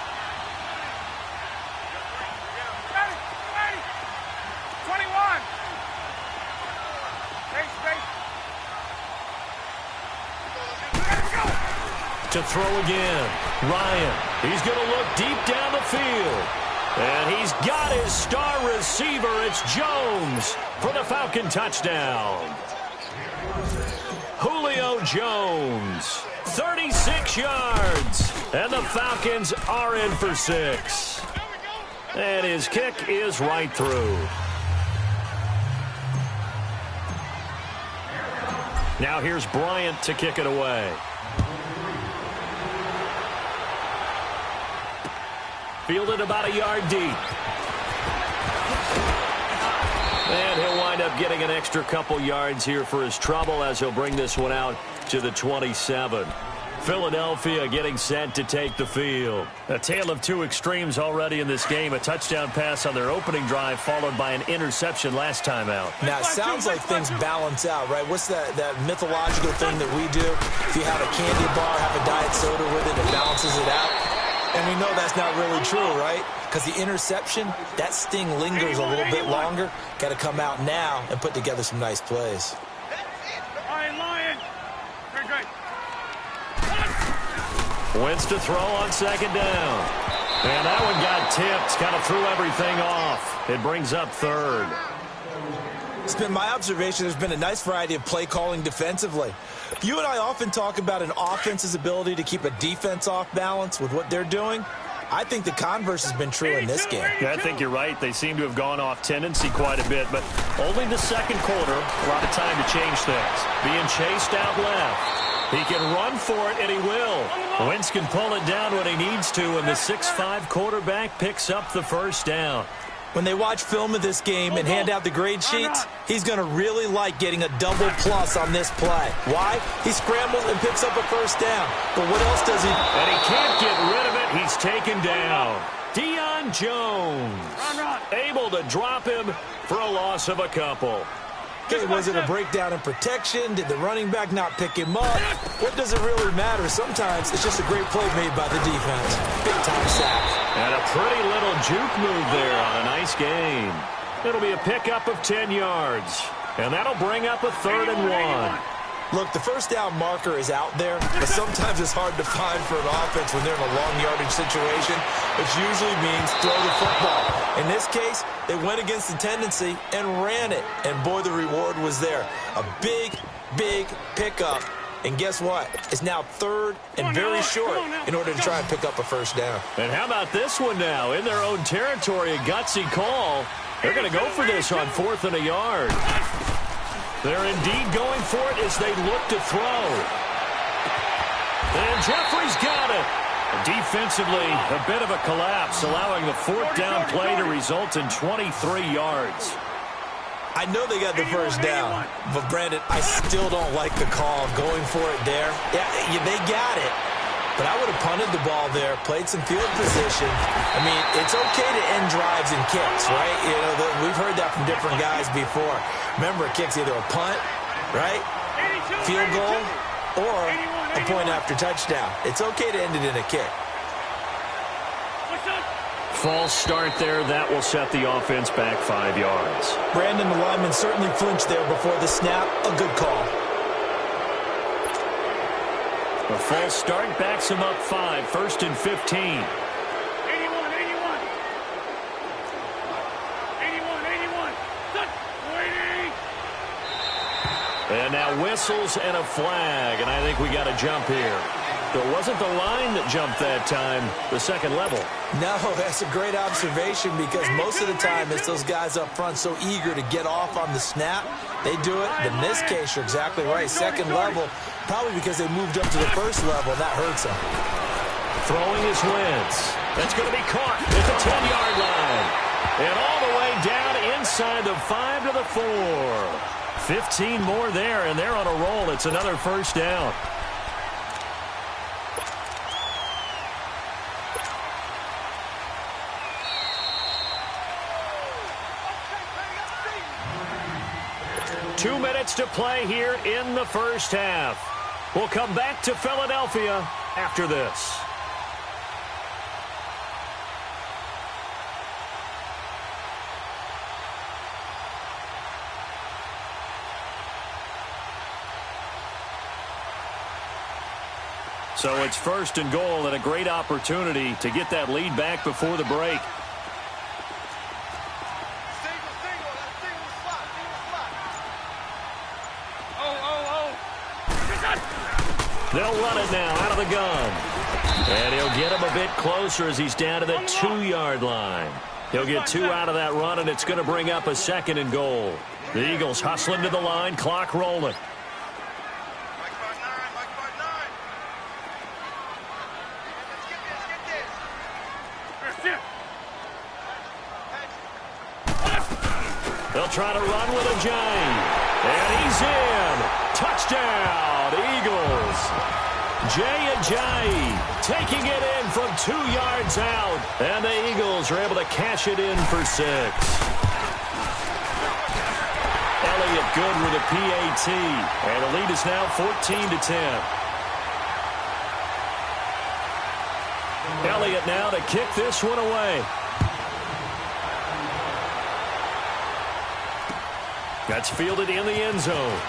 A: To throw again. Ryan. He's going to look deep down the field. And he's got his star receiver. It's Jones for the Falcon touchdown. Julio Jones. 36 yards. And the Falcons are in for 6. And his kick is right through. Now here's Bryant to kick it away. Fielded about a yard deep. And he'll wind up getting an extra couple yards here for his trouble as he'll bring this one out to the 27. Philadelphia getting set to take the field. A tale of two extremes already in this game. A touchdown pass on their opening drive followed by an interception last time out.
B: Now, it sounds like things balance out, right? What's that mythological thing that we do? If you have a candy bar, have a diet soda with it, it balances it out. And we know that's not really true, right? Because the interception, that sting lingers a little bit longer. Got to come out now and put together some nice plays.
C: Lion. Great.
A: Wentz to throw on 2nd down. And that one got tipped. Kind of threw everything off. It brings up 3rd.
B: It's been my observation there's been a nice variety of play calling defensively. You and I often talk about an offense's ability to keep a defense off balance with what they're doing. I think the converse has been true in this game.
A: Yeah, I think you're right. They seem to have gone off tendency quite a bit, but only the 2nd quarter, a lot of time to change things. Being chased out left. He can run for it, and he will. Wentz can pull it down when he needs to, and the 6'5" quarterback picks up the 1st down.
B: When they watch film of this game and hand out the grade sheets, he's going to really like getting a double plus on this play. Why? He scrambles and picks up a 1st down. But what else does he?
A: And he can't get rid of it. He's taken down. Deion Jones. Able to drop him for a loss of a couple.
B: Okay, was it a breakdown in protection? Did the running back not pick him up? What does it really matter? Sometimes it's just a great play made by the defense. Big-time sack.
A: And a pretty little juke move there on a nice game. It'll be a pickup of 10 yards. And that'll bring up a 3rd and 1.
B: Look, the first down marker is out there, but sometimes it's hard to find for an offense when they're in a long yardage situation, which usually means throw the football. In this case, they went against the tendency and ran it, and boy, the reward was there. A big, big pickup, and guess what? It's now third and very short in order to try and pick up a first down.
A: And how about this one now? In their own territory, a gutsy call. They're going to go for this on 4th and a yard. They're indeed going for it as they look to throw. And Jeffrey's got it. Defensively, a bit of a collapse, allowing the 4th down play to result in 23 yards.
B: I know they got the first down, but Brandon, I still don't like the call of going for it there. Yeah, they got it, but I would have punted the ball there, played some field position. I mean, it's okay to end drives and kicks, right? You know, we've heard that from different guys before. Remember, a kick's either a punt, right, field goal, or a point after touchdown. It's okay to end it in a kick.
A: False start there. That will set the offense back 5 yards.
B: Brandon, the lineman certainly flinched there before the snap. A good call.
A: A false start backs him up 5, 1st and 15.
C: 81. Waiting.
A: And now whistles and a flag, and I think we got a jump here. It wasn't the line that jumped that time, the second level.
B: No, that's a great observation because most of the time it's those guys up front so eager to get off on the snap. They do it, but in this case, you're exactly right. Second level, probably because they moved up to the first level. That hurts them.
A: Throwing his Wentz. That's going to be caught at the 10-yard line. And all the way down inside the 5 to the 4. 15 more there, and they're on a roll. It's another first down. Two minutes to play here in the first half. We'll come back to Philadelphia after this. So it's 1st and goal and a great opportunity to get that lead back before the break. They'll run it now out of the gun. And he'll get him a bit closer as he's down to the 2-yard line. He'll get 2 out of that run, and it's going to bring up a 2nd and goal. The Eagles hustling to the line, clock rolling. They'll try to run with a J. And he's in. Touchdown, Eagles. Jay taking it in from 2 yards out. And the Eagles are able to cash it in for 6. Elliott good with a PAT. And the lead is now 14-10. Elliott now to kick this one away. That's fielded in the end zone.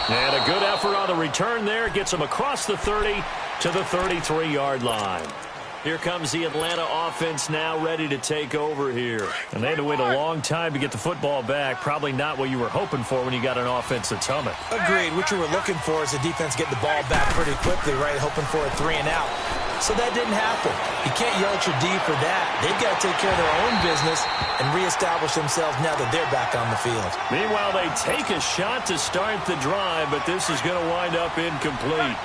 A: And a good effort on the return there. Gets him across the 30 to the 33-yard line. Here comes the Atlanta offense now ready to take over here. And they had to wait a long time to get the football back. Probably not what you were hoping for when you got an offense that's humming.
B: Agreed. What you were looking for is the defense get the ball back pretty quickly, right? Hoping for a 3 and out. So that didn't happen. You can't yell at your D for that. They've got to take care of their own business and reestablish themselves now that they're back on the field.
A: Meanwhile, they take a shot to start the drive, but this is going to wind up incomplete.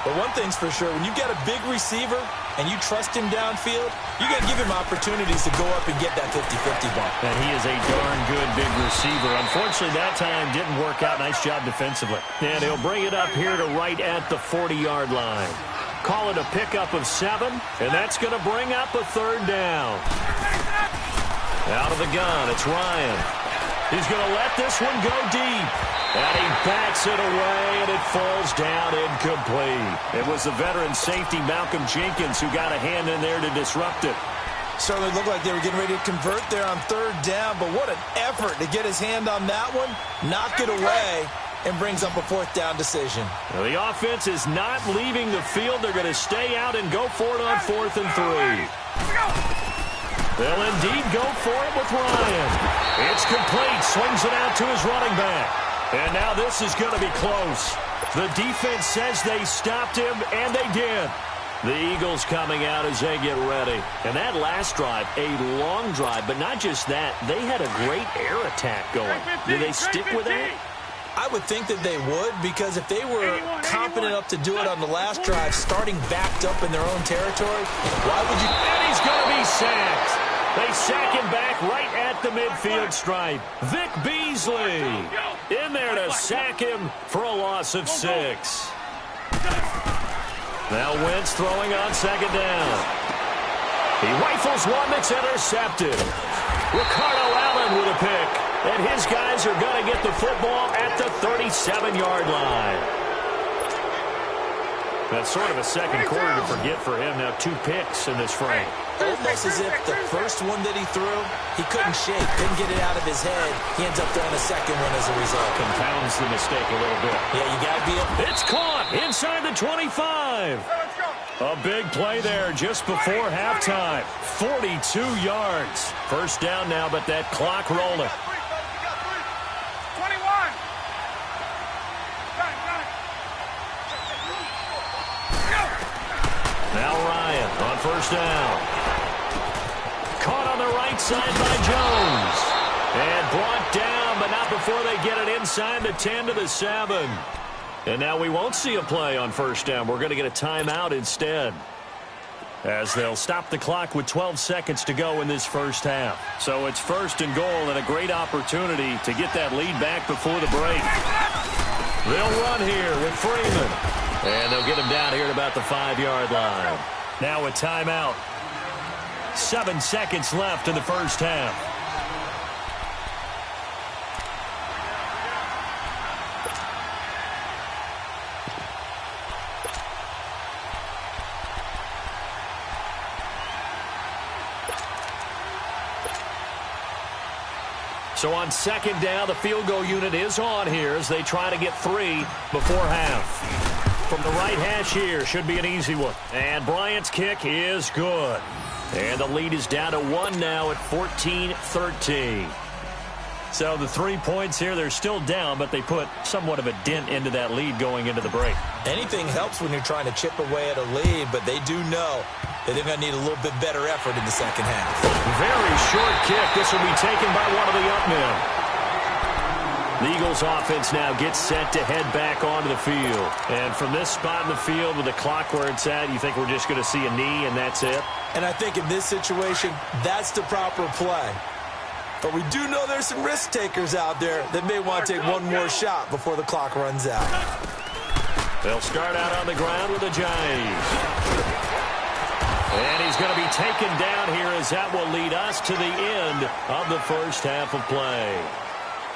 B: But one thing's for sure, when you got a big receiver and you trust him downfield, you got to give him opportunities to go up and get that 50-50 ball.
A: And he is a darn good big receiver. Unfortunately, that time didn't work out. Nice job defensively. And he'll bring it up here to right at the 40-yard line. Call it a pickup of 7, and that's going to bring up a 3rd down. Out of the gun, it's Ryan. He's going to let this one go deep. And he backs it away, and it falls down incomplete. It was the veteran safety, Malcolm Jenkins, who got a hand in there to disrupt it.
B: Certainly looked like they were getting ready to convert there on third down, but what an effort to get his hand on that one, knock it away, and brings up a fourth down decision.
A: Well, the offense is not leaving the field. They're going to stay out and go for it on 4th and 3. They'll indeed go for it with Ryan. It's complete. Swings it out to his running back. And now this is going to be close. The defense says they stopped him, and they did. The Eagles coming out as they get ready. And that last drive, a long drive, but not just that. They had a great air attack going. Do they stick with that?
B: I would think that they would, because if they were confident enough to do it on the last drive, starting backed up in their own territory, why would you?
A: And he's going to be sacked. They sack him back right at the midfield stripe. Vic Beasley in there to sack him for a loss of 6. Now Wentz throwing on 2nd down. He rifles one that's intercepted. Ricardo Allen with a pick. And his guys are going to get the football at the 37-yard line. That's sort of a second quarter to forget for him. Now 2 picks in this frame.
B: Almost as if the first one that he threw, he couldn't shake, couldn't get it out of his head. He ends up throwing a second one as a result.
A: Compounds the mistake a little bit.
B: Yeah, you got to be
A: It's caught inside the 25. A big play there just before halftime. 42 yards. First down now, but that clock rolling. Now Ryan on first down. Caught on the right side by Jones. And brought down, but not before they get it inside the 10 to the 7. And now we won't see a play on first down. We're going to get a timeout instead, as they'll stop the clock with 12 seconds to go in this first half. So it's 1st and goal, and a great opportunity to get that lead back before the break. They'll run here with Freeman. And they'll get him down here at about the 5-yard line. Now a timeout. 7 seconds left in the first half. So on 2nd down, the field goal unit is on here as they try to get 3 before half. From the right hash here, should be an easy one. And Bryant's kick is good. And the lead is down to 1 now at 14-13. So the 3 points here, they're still down, but they put somewhat of a dent into that lead going into the break.
B: Anything helps when you're trying to chip away at a lead, but they do know that they're going to need a little bit better effort in the second half.
A: Very short kick. This will be taken by one of the up men. The Eagles offense now gets set to head back onto the field. And from this spot in the field with the clock where it's at, you think we're just going to see a knee and that's it?
B: And I think in this situation, that's the proper play. But we do know there's some risk takers out there that may want to take one more shot before the clock runs out.
A: They'll start out on the ground with a jive. And he's going to be taken down here as that will lead us to the end of the first half of play.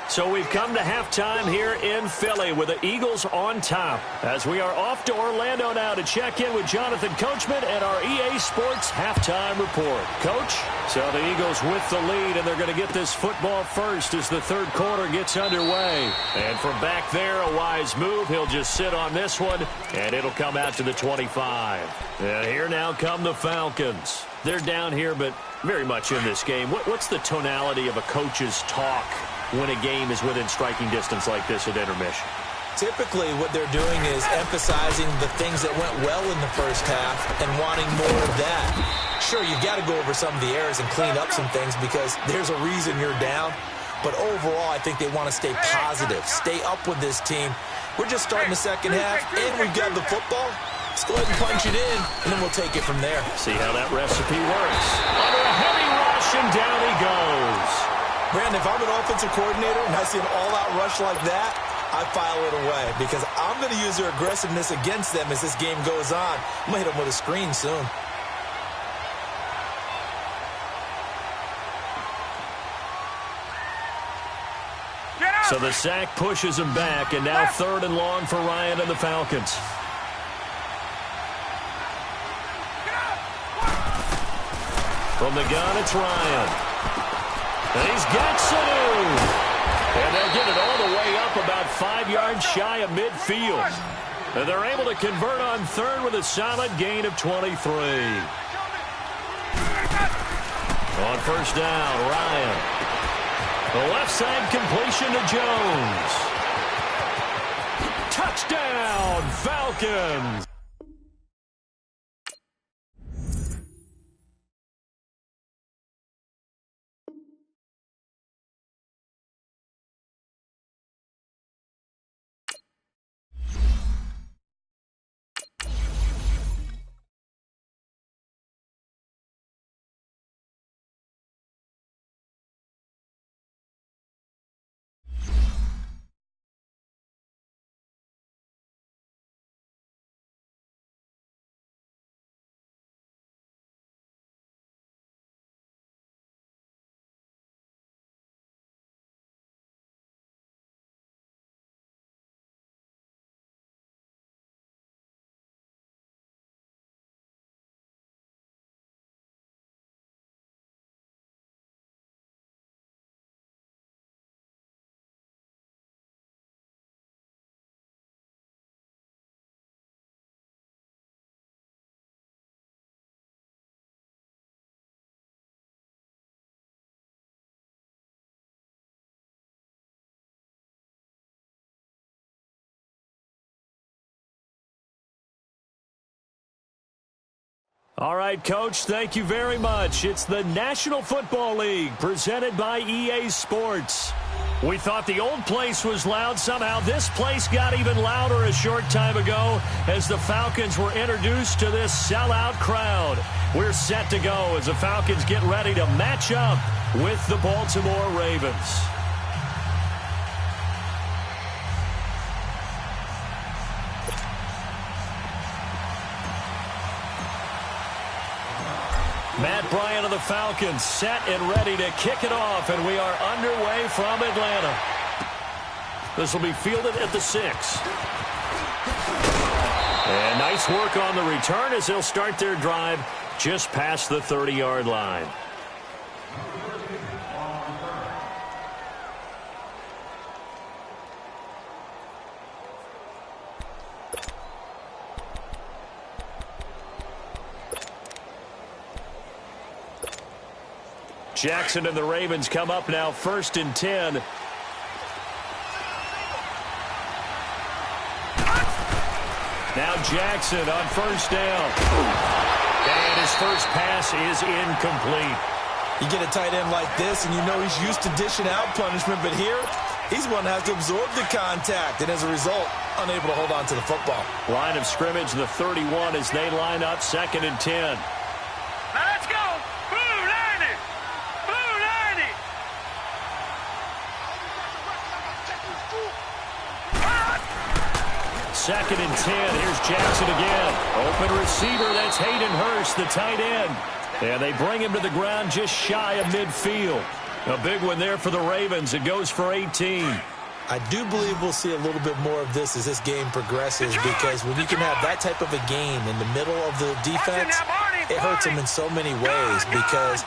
A: So we've come to halftime here in Philly with the Eagles on top, as we are off to Orlando now to check in with Jonathan Coachman and our EA Sports halftime report. Coach, so the Eagles with the lead, and they're going to get this football first as the third quarter gets underway. And from back there, a wise move. He'll just sit on this one, and it'll come out to the 25. And here now come the Falcons. They're down here, but very much in this game. What's the tonality of a coach's talk when a game is within striking distance like this at intermission?
B: Typically, what they're doing is emphasizing the things that went well in the first half and wanting more of that. Sure, you've got to go over some of the errors and clean up some things because there's a reason you're down. But overall, I think they want to stay positive, stay up with this team. We're just starting the second half, and we've got the football. Let's go ahead and punch it in, and then we'll take it from there.
A: See how that recipe works. Under a heavy rush, and down he goes.
B: Brandon, if I'm an offensive coordinator and I see an all-out rush like that, I file it away because I'm going to use their aggressiveness against them as this game goes on. I'm going to hit them with a screen soon.
A: So the sack pushes him back, and now 3rd and long for Ryan and the Falcons. From the gun, it's Ryan. And he's got Sanu. And they'll get it all the way up about 5 yards shy of midfield. And they're able to convert on third with a solid gain of 23. On first down, Ryan. The left side completion to Jones. Touchdown, Falcons. All right, Coach, thank you very much. It's the National Football League presented by EA Sports. We thought the old place was loud. Somehow this place got even louder a short time ago as the Falcons were introduced to this sellout crowd. We're set to go as the Falcons get ready to match up with the Baltimore Ravens. Matt Bryant of the Falcons set and ready to kick it off, and we are underway from Atlanta. This will be fielded at the 6. And nice work on the return as they'll start their drive just past the 30-yard line. Jackson and the Ravens come up now, 1st and 10. Now Jackson on first down. And his first pass is incomplete.
B: You get a tight end like this, and you know he's used to dishing out punishment, but here, he's one that has to absorb the contact, and as a result, unable to hold on to the football.
A: Line of scrimmage, the 31 as they line up, 2nd and 10.
C: Now let's go. Blue 90. Blue 90.
A: 2nd and 10. Here's Jackson again. Open receiver. That's Hayden Hurst, the tight end. And they bring him to the ground just shy of midfield. A big one there for the Ravens. It goes for 18.
B: I do believe we'll see a little bit more of this as this game progresses, because when you can have that type of a game in the middle of the defense, it hurts them in so many ways, because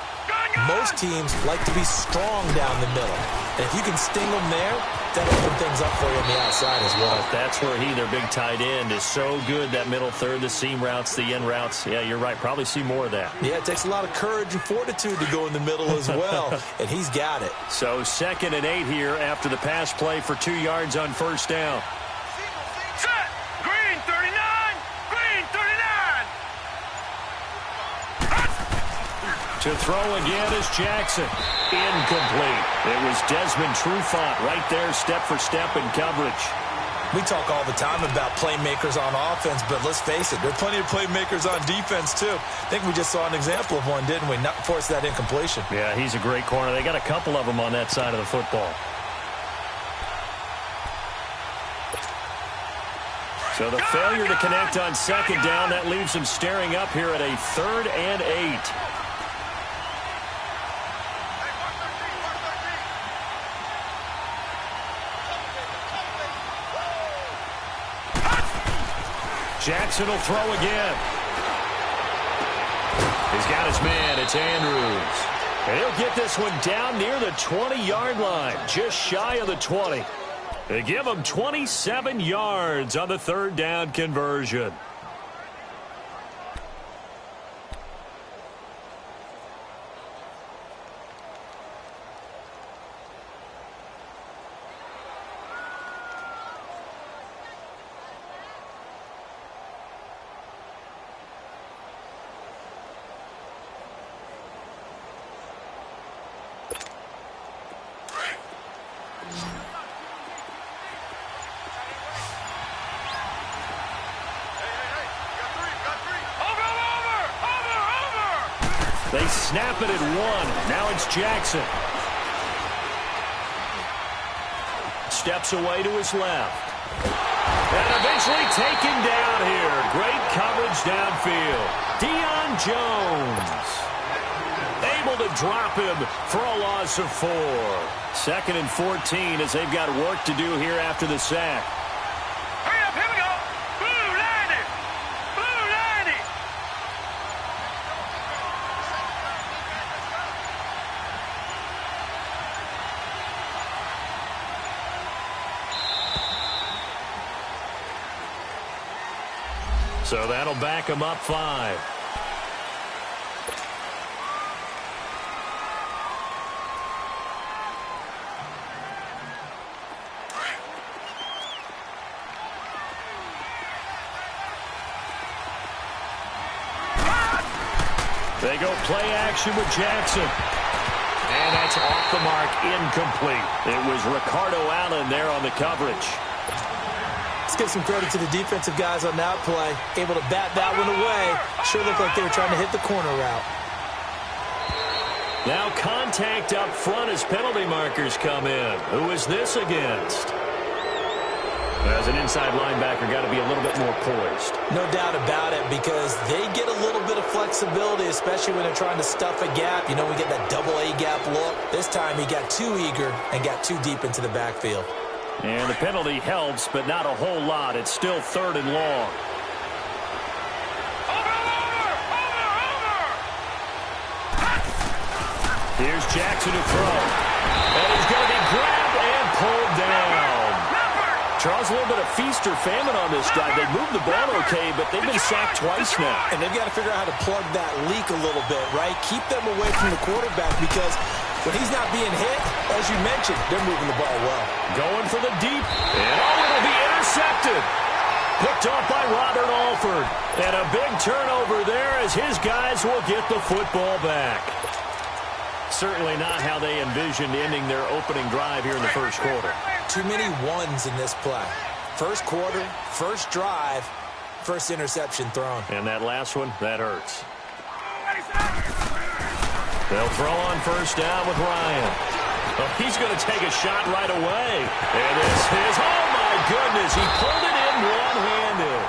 B: most teams like to be strong down the middle. And if you can sting them there, that'll open things up for you on the outside as well.
A: That's where their big tight end, is so good, that middle third, the seam routes, the in routes. Yeah, you're right. Probably see more of that.
B: Yeah, it takes a lot of courage and fortitude to go in the middle as well, and he's got it.
A: So 2nd and 8 here after the pass play for 2 yards on first down.
C: Set. Green 39. Green 39.
A: To throw again is Jackson. Incomplete. It was Desmond Trufant right there, step for step in coverage.
B: We talk all the time about playmakers on offense, but let's face it, there are plenty of playmakers on defense too. I think we just saw an example of one, didn't we? Not force that incompletion.
A: Yeah, he's a great corner. They got a couple of them on that side of the football. So the failure to connect on 2nd down, that leaves him staring up here at a 3rd and 8. Jackson will throw again. He's got his man. It's Andrews. And he'll get this one down near the 20-yard line, just shy of the 20. They give him 27 yards on the third down conversion. They snap it at one. Now it's Jackson. Steps away to his left. And eventually taken down here. Great coverage downfield. Deion Jones able to drop him for a loss of 4. 2nd and 14 as they've got work to do here after the sack.
C: Hurry up, here we go. Blue line it. Blue line it.
A: So that'll back him up 5. They go play action with Jackson. And that's off the mark, incomplete. It was Ricardo Allen there on the coverage.
B: Let's give some credit to the defensive guys on that play. Able to bat that one away. Sure looked like they were trying to hit the corner route.
A: Now contact up front as penalty markers come in. Who is this against? As an inside linebacker, got to be a little bit more poised.
B: No doubt about it, because they get a little bit of flexibility, especially when they're trying to stuff a gap. You know, we get that double A gap look. This time he got too eager and got too deep into the backfield.
A: And the penalty helps, but not a whole lot. It's still 3rd and long. Here's Jackson to throw. And he's going to be grabbed and pulled down. Charles, a little bit of feast or famine on this drive. They moved the ball okay, but they've been sacked twice now.
B: And they've got to figure out how to plug that leak a little bit, right? Keep them away from the quarterback, because when he's not being hit, as you mentioned, they're moving the ball well.
A: Going for the deep. And it'll be intercepted. Picked off by Robert Alford. And a big turnover there as his guys will get the football back. Certainly not how they envisioned ending their opening drive here in the first quarter.
B: Too many ones in this play. First quarter, first drive, first interception thrown.
A: And that last one, that hurts. They'll throw on first down with Ryan. Oh, he's going to take a shot right away. And this is, oh my goodness, he pulled it in one-handed.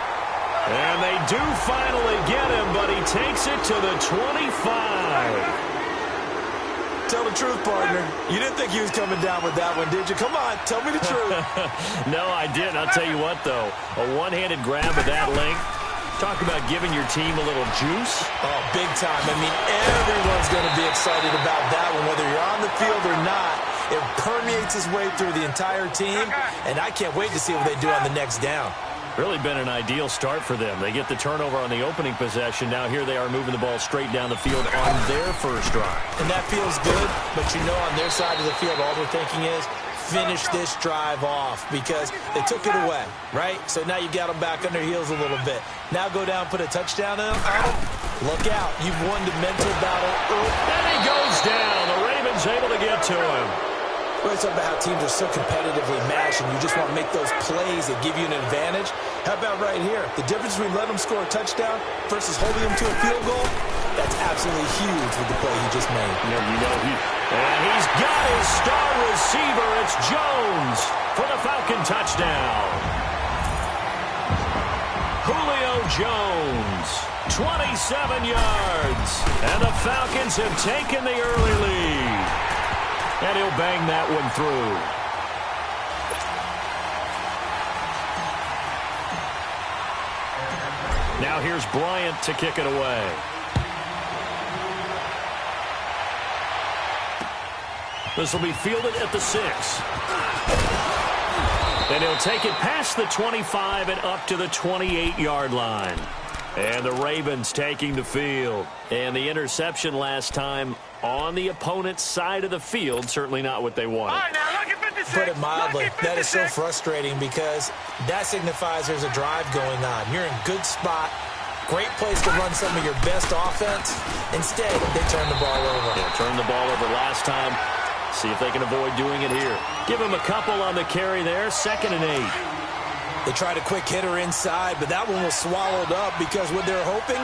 A: And they do finally get him, but he takes it to the 25.
B: Tell the truth, partner. You didn't think he was coming down with that one, did you? Come on, tell me the truth.
A: No, I didn't. I'll tell you what, though. A one-handed grab of that length. Talk about giving your team a little juice.
B: Oh, big time. I mean, everyone's going to be excited about that one, whether you're on the field or not. It permeates its way through the entire team, and I can't wait to see what they do on the next down.
A: Really been an ideal start for them. They get the turnover on the opening possession. Now here they are moving the ball straight down the field on their first drive.
B: And that feels good, but you know on their side of the field all they're thinking is finish this drive off, because they took it away, right? So now you got them back on their heels a little bit. Now go down, put a touchdown on them. Look out. You've won the mental battle early.
A: And he goes down. The Ravens able to get to him.
B: Well, it's about how teams are so competitively matched, and you just want to make those plays that give you an advantage. How about right here? The difference between letting them score a touchdown versus holding them to a field goal, that's absolutely huge with the play he just made.
A: Yeah, you know, and he's got his star receiver. It's Jones for the Falcon touchdown. Julio Jones, 27 yards. And the Falcons have taken the early lead. And he'll bang that one through. Now here's Bryant to kick it away. This will be fielded at the 6. And he'll take it past the 25 and up to the 28-yard line. And the Ravens taking the field. And the interception last time on the opponent's side of the field, certainly not what they wanted.
C: All right, now, look at 56.
B: Put it mildly,
C: Look at
B: that is so
C: 56.
B: frustrating because that signifies there's a drive going on. You're in good spot, great place to run some of your best offense. Instead, they turn the ball over.
A: Yeah, turned the ball over last time. See if they can avoid doing it here. Give him a couple on the carry there, 2nd and 8.
B: They tried a quick hitter inside, but that one was swallowed up because what they're hoping,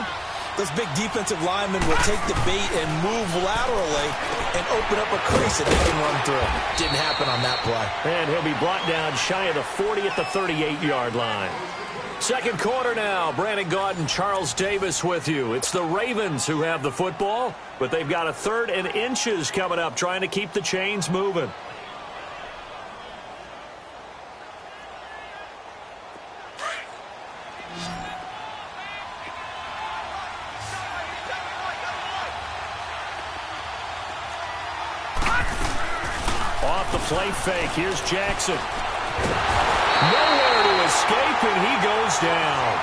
B: those big defensive linemen will take the bait and move laterally and open up a crease that they can run through. Didn't happen on that play.
A: And he'll be brought down shy of the 40 at the 38-yard line. Second quarter now. Brandon Gaudin, Charles Davis with you. It's the Ravens who have the football, but they've got a 3rd and inches coming up, trying to keep the chains moving. Off the play fake. Here's Jackson. Nowhere to escape, and he goes down.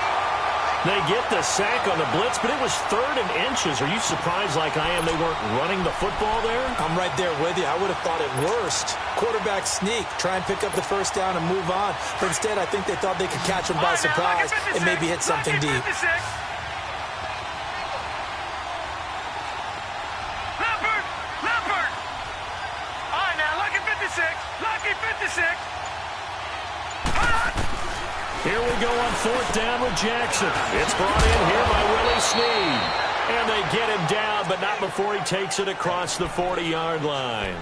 A: They get the sack on the blitz, but it was 3rd and inches. Are you surprised like I am they weren't running the football there?
B: I'm right there with you. I would have thought at worst, quarterback sneak, try and pick up the first down and move on. But instead, I think they thought they could catch him by surprise and maybe hit something deep.
C: Leopard. All right, now, look at 56. Lucky 56.
A: Here we go on 4th down with Jackson. It's brought in here by Willie Snead. And they get him down, but not before he takes it across the 40-yard line.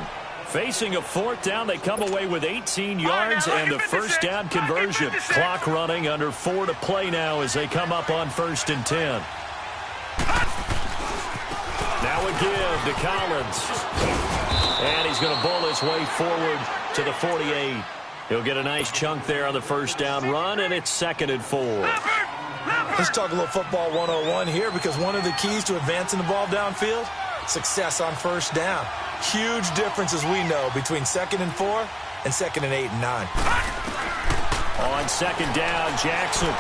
A: Facing a 4th down, they come away with 18 yards and a first down conversion. Clock running, under 4 to play now as they come up on 1st and 10. Now a give to Collins. And he's going to bull his way forward to the 48. He'll get a nice chunk there on the first down run, and it's 2nd and 4.
B: Let's talk a little football 101 here because one of the keys to advancing the ball downfield, success on first down. Huge difference, as we know, between 2nd and 4 and 2nd and 8 and 9.
A: On 2nd down, Jackson.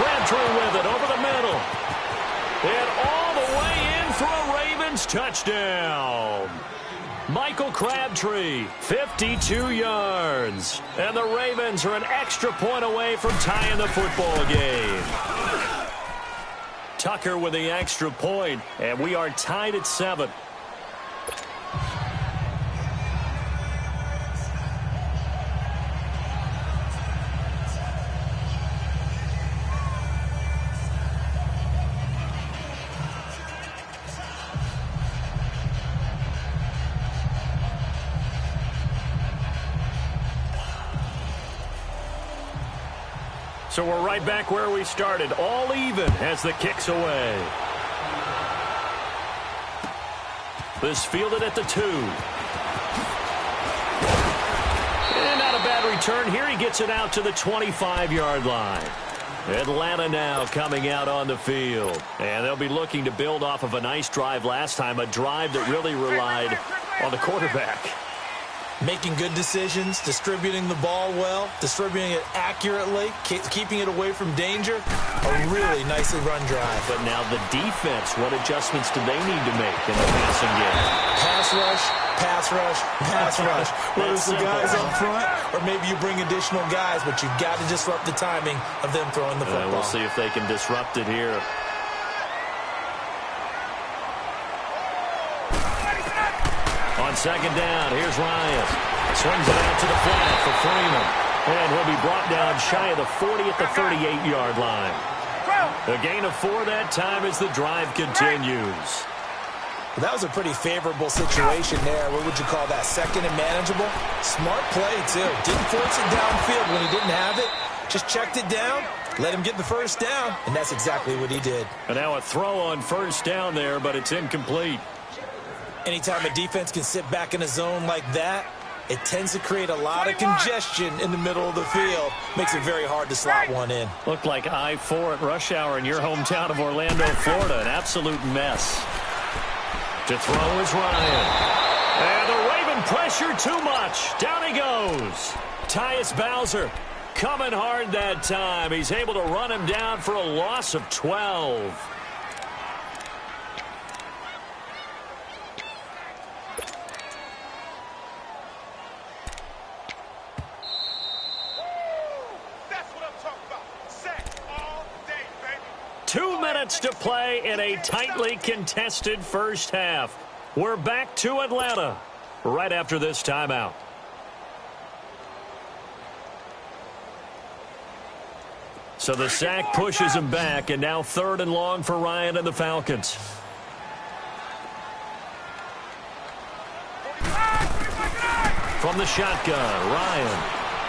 A: Crabtree with it over the middle. And all the way in for a Ravens touchdown. Michael Crabtree, 52 yards. And the Ravens are an extra point away from tying the football game. Tucker with the extra point, and we are tied at 7. So we're right back where we started, all even as the kick's away. This fielded at the 2. And not a bad return here. He gets it out to the 25-yard line. Atlanta now coming out on the field. And they'll be looking to build off of a nice drive last time, a drive that really relied on the quarterback.
B: Making good decisions, distributing the ball well, distributing it accurately, keeping it away from danger. A really nicely run drive.
A: But now the defense, what adjustments do they need to make in the passing game?
B: Pass rush, pass rush, pass rush. Whether it's the guys up front or maybe you bring additional guys, but you've got to disrupt the timing of them throwing the football.
A: We'll see if they can disrupt it here. On 2nd down, here's Ryan. Swings it out to the flat for Freeman. And he'll be brought down shy of the 40 at the 38-yard line. A gain of 4 that time as the drive continues.
B: Well, that was a pretty favorable situation there. What would you call that? 2nd and manageable? Smart play, too. Didn't force it downfield when he didn't have it. Just checked it down, let him get the first down, and that's exactly what he did.
A: And now a throw on first down there, but it's incomplete.
B: Anytime a defense can sit back in a zone like that, it tends to create a lot of congestion in the middle of the field. Makes it very hard to slot one in.
A: Looked like I-4 at rush hour in your hometown of Orlando, Florida. An absolute mess. To throw is Ryan. And the Raven pressure too much. Down he goes. Tyus Bowser coming hard that time. He's able to run him down for a loss of 12.
C: That's what I'm talking about. Sex all day, baby.
A: 2 minutes to play in a tightly contested first half. We're back to Atlanta right after this timeout. So the sack pushes him back, and now 3rd and long for Ryan and the Falcons. From the shotgun, Ryan.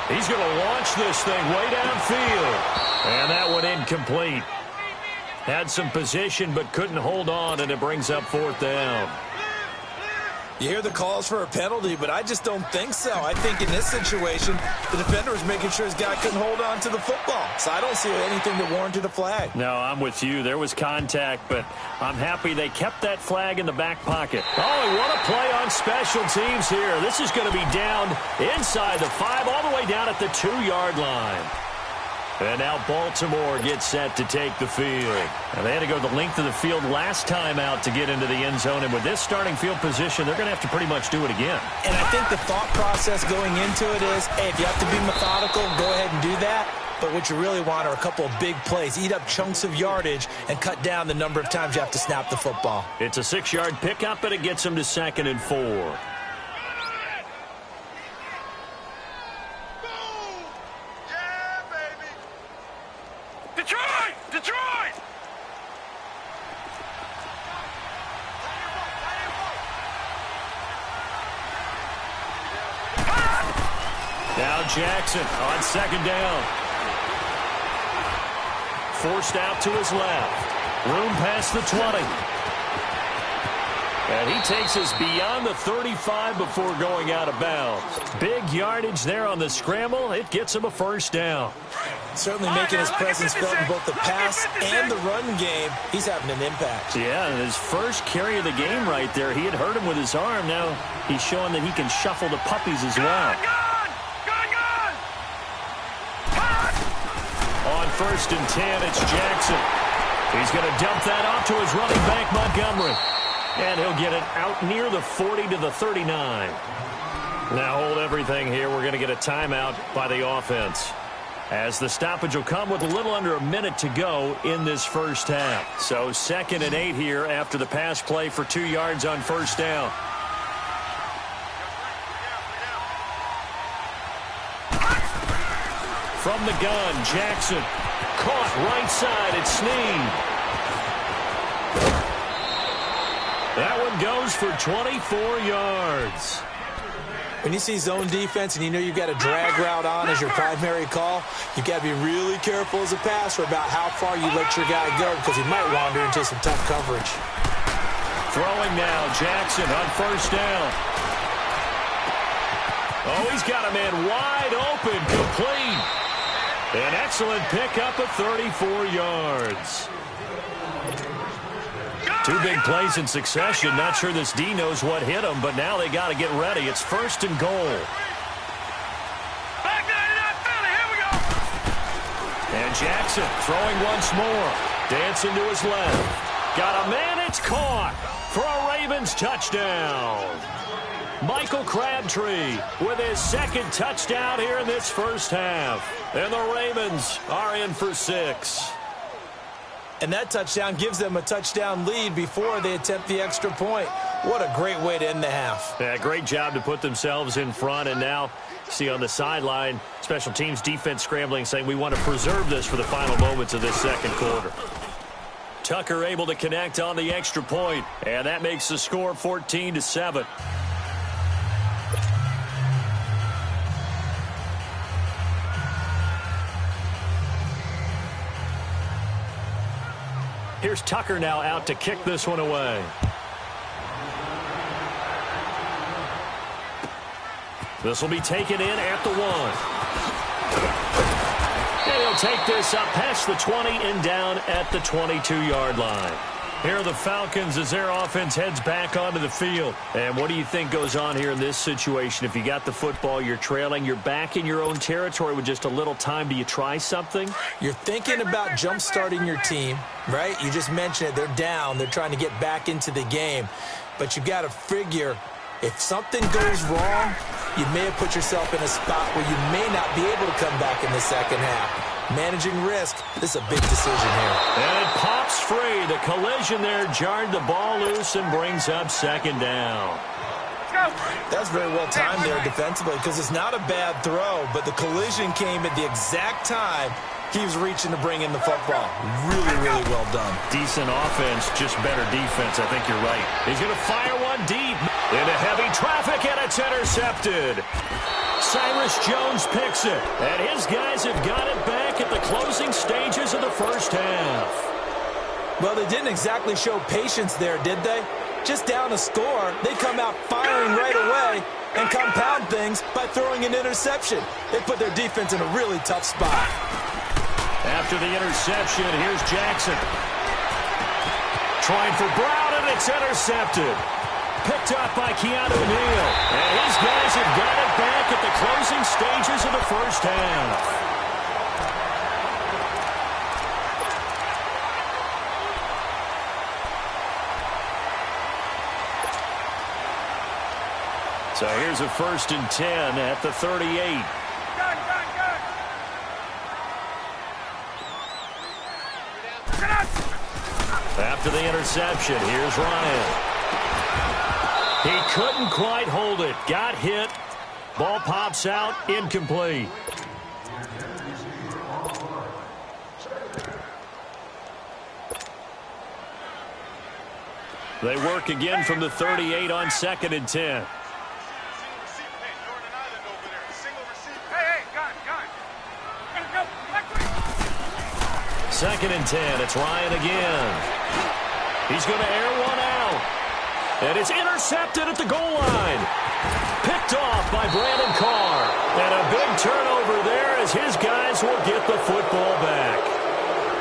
A: He's going to launch this thing way downfield. And that one incomplete. Had some position but couldn't hold on, and it brings up 4th down.
B: You hear the calls for a penalty, but I just don't think so. I think in this situation, the defender was making sure his guy couldn't hold on to the football. So I don't see anything that warranted a flag.
A: No, I'm with you. There was contact, but I'm happy they kept that flag in the back pocket. Oh, and what a play on special teams here. This is going to be down inside the 5, all the way down at the 2-yard line. And now Baltimore gets set to take the field. And they had to go the length of the field last time out to get into the end zone. And with this starting field position, they're going to have to pretty much do it again.
B: And I think the thought process going into it is, hey, if you have to be methodical, go ahead and do that. But what you really want are a couple of big plays. Eat up chunks of yardage and cut down the number of times you have to snap the football.
A: It's a 6-yard pickup, and it gets them to 2nd and 4.
C: Detroit!
A: Now Jackson on 2nd down. Forced out to his left. Room past the 20. And he takes us beyond the 35 before going out of bounds. Big yardage there on the scramble. It gets him a 1st down.
B: Certainly making his presence felt in both the pass and the run game. He's having an impact.
A: Yeah, and his first carry of the game right there, he had hurt him with his arm. Now he's showing that he can shuffle the puppies as well.
C: Gone!
A: On 1st and 10, it's Jackson. He's going to dump that off to his running back, Montgomery. And he'll get it out near the 40 to the 39. Now hold everything here. We're going to get a timeout by the offense, as the stoppage will come with a little under a minute to go in this first half. So 2nd and 8 here after the pass play for 2 yards on 1st down. From the gun, Jackson. Caught right side, it's Snead. That one goes for 24 yards.
B: When you see zone defense and you know you've got a drag route on as your primary call, you've got to be really careful as a passer about how far you let your guy go, because he might wander into some tough coverage.
A: Throwing now, Jackson on 1st down. Oh, he's got a man wide open, complete. An excellent pickup of 34 yards. 2 big plays in succession. Not sure this D knows what hit him, but now they got to get ready. It's 1st and goal.
C: Back there, Philly. Here we go.
A: And Jackson throwing once more. Dancing to his left. Got a man. It's caught for a Ravens touchdown. Michael Crabtree with his 2nd touchdown here in this first half. And the Ravens are in for 6.
B: And that touchdown gives them a touchdown lead before they attempt the extra point. What a great way to end the half.
A: Yeah, great job to put themselves in front. And now, see on the sideline, special teams defense scrambling, saying we want to preserve this for the final moments of this 2nd quarter. Tucker able to connect on the extra point, and that makes the score 14-7. Here's Tucker now out to kick this one away. This will be taken in at the 1. And he'll take this up past the 20 and down at the 22-yard line. Here are the Falcons as their offense heads back onto the field. And what do you think goes on here in this situation? If you got the football, you're trailing, you're back in your own territory with just a little time. Do you try something?
B: You're thinking about jump-starting your team, right? You just mentioned it. They're down. They're trying to get back into the game. But you've got to figure if something goes wrong, you may have put yourself in a spot where you may not be able to come back in the second half. Managing risk, this is a big decision here.
A: And it pops free. The collision there jarred the ball loose and brings up second down.
B: That's very well timed there defensively because it's not a bad throw, but the collision came at the exact time he was reaching to bring in the football. Really, really well done.
A: Decent offense, just better defense. I think you're right. He's going to fire one deep into heavy traffic, and it's intercepted. Cyrus Jones picks it, and his guys have got it back at the closing stages of the first half.
B: Well, they didn't exactly show patience there, did they? Just down a score, they come out firing right away and compound things by throwing an interception. They put their defense in a really tough spot.
A: After the interception, here's Jackson. Trying for Brown, and it's intercepted. Picked up by Keanu Neal. And his guys have got it back at the closing stages of the first half. So here's a 1st and 10 at the 38. After the interception, here's Ryan. He couldn't quite hold it. Got hit. Ball pops out. Incomplete. They work again from the 38 on 2nd and 10. Second and 10. It's Ryan again. He's going to air one out. And it's intercepted at the goal line. Picked off by Brandon Carr. And a big turnover there as his guys will get the football back.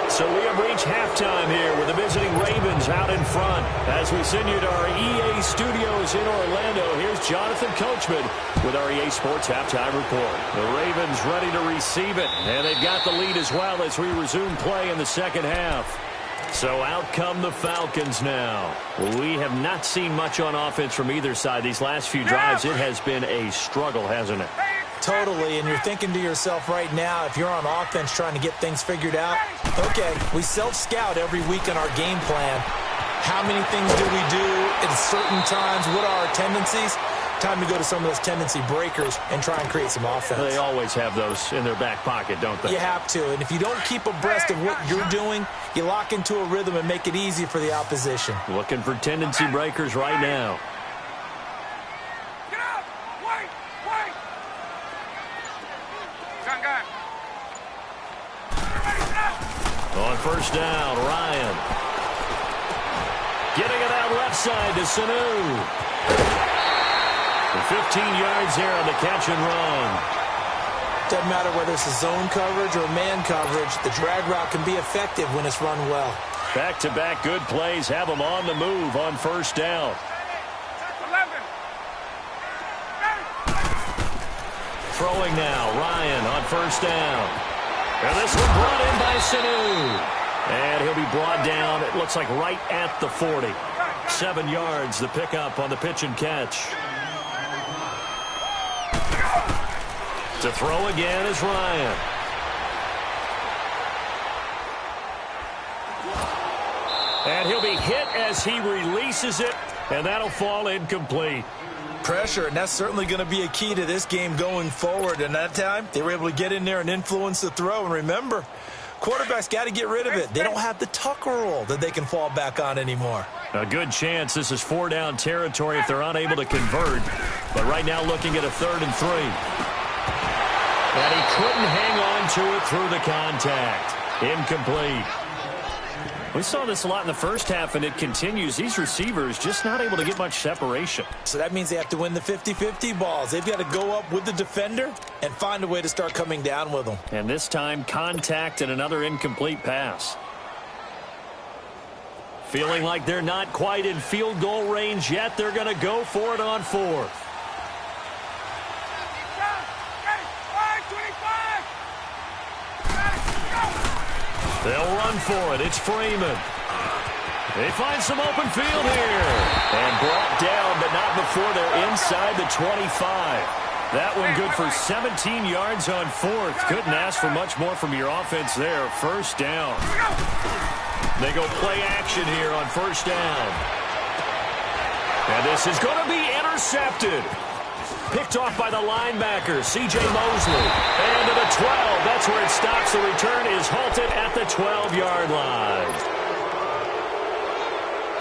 A: So we have reached halftime here with the visiting Ravens out in front. As we send you to our EA studios in Orlando, here's Jonathan Coachman with our EA Sports Halftime Report. The Ravens ready to receive it, and they've got the lead as well as we resume play in the second half. So out come the Falcons now. We have not seen much on offense from either side. These last few drives, it has been a struggle, hasn't it?
B: Totally, and you're thinking to yourself right now, if you're on offense trying to get things figured out, okay, we self-scout every week on our game plan. How many things do we do at certain times? What are our tendencies? Time to go to some of those tendency breakers and try and create some offense.
A: They always have those in their back pocket, don't they?
B: You have to, and if you don't keep abreast of what you're doing, you lock into a rhythm and make it easy for the opposition.
A: Looking for tendency breakers right now. On first down, Ryan. Getting it out left side to Sanu. 15 yards there on the catch and run.
B: Doesn't matter whether it's a zone coverage or man coverage, the drag route can be effective when it's run well.
A: Back-to-back good plays have them on the move on first down. Throwing now, Ryan on first down. And this one brought in by Sanu. And he'll be brought down, it looks like right at the 40. 7 yards, the pickup on the pitch and catch. To throw again is Ryan. And he'll be hit as he releases it, and that'll fall incomplete.
B: Pressure, and that's certainly going to be a key to this game going forward. And that time, they were able to get in there and influence the throw. And remember, quarterbacks got to get rid of it. They don't have the Tucker rule that they can fall back on anymore.
A: A good chance this is 4-down territory if they're unable to convert. But right now looking at a 3rd and 3. And he couldn't hang on to it through the contact. Incomplete. We saw this a lot in the first half, and it continues. These receivers just not able to get much separation.
B: So that means they have to win the 50-50 balls. They've got to go up with the defender and find a way to start coming down with them.
A: And this time, contact and another incomplete pass. Feeling like they're not quite in field goal range yet. They're going to go for it on fourth. They'll run for it. It's Freeman. They find some open field here. And brought down, but not before they're inside the 25. That one good for 17 yards on fourth. Couldn't ask for much more from your offense there. First down. They go play action here on first down. And this is going to be intercepted. Picked off by the linebacker, C.J. Mosley. And to the 12. That's where it stops. The return is halted at the 12-yard line.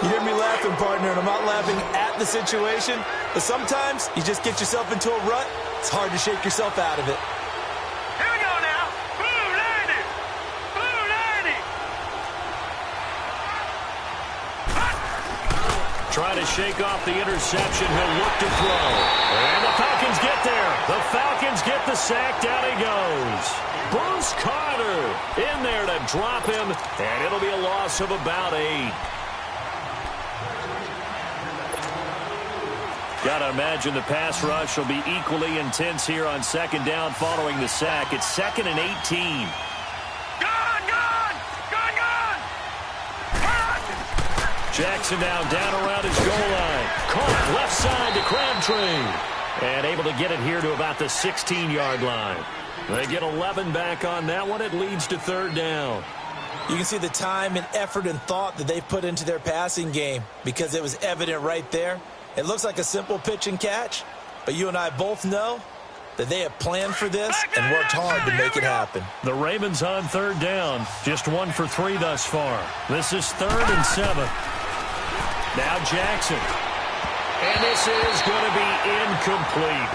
B: You hear me laughing, partner, and I'm not laughing at the situation, but sometimes you just get yourself into a rut. It's hard to shake yourself out of it.
C: Here we go now. Blue landing. Blue landing.
A: Trying to shake off the interception. He'll look to throw. And the Falcons get there. The Falcons get the sack. Down he goes. Bruce Carter in there to drop him, and it'll be a loss of about 8. Got to imagine the pass rush will be equally intense here on second down following the sack. It's 2nd and 18.
C: Gone, gone, gone, gone.
A: Jackson now down around his goal line. Caught left side to Crabtree. And able to get it here to about the 16-yard line. They get 11 back on that one. It leads to third down.
B: You can see the time and effort and thought that they've put into their passing game because it was evident right there. It looks like a simple pitch and catch, but you and I both know that they have planned for this and worked hard to make it happen.
A: The Ravens on third down, just 1 for 3 thus far. This is 3rd and 7. Now Jackson. And this is going to be incomplete.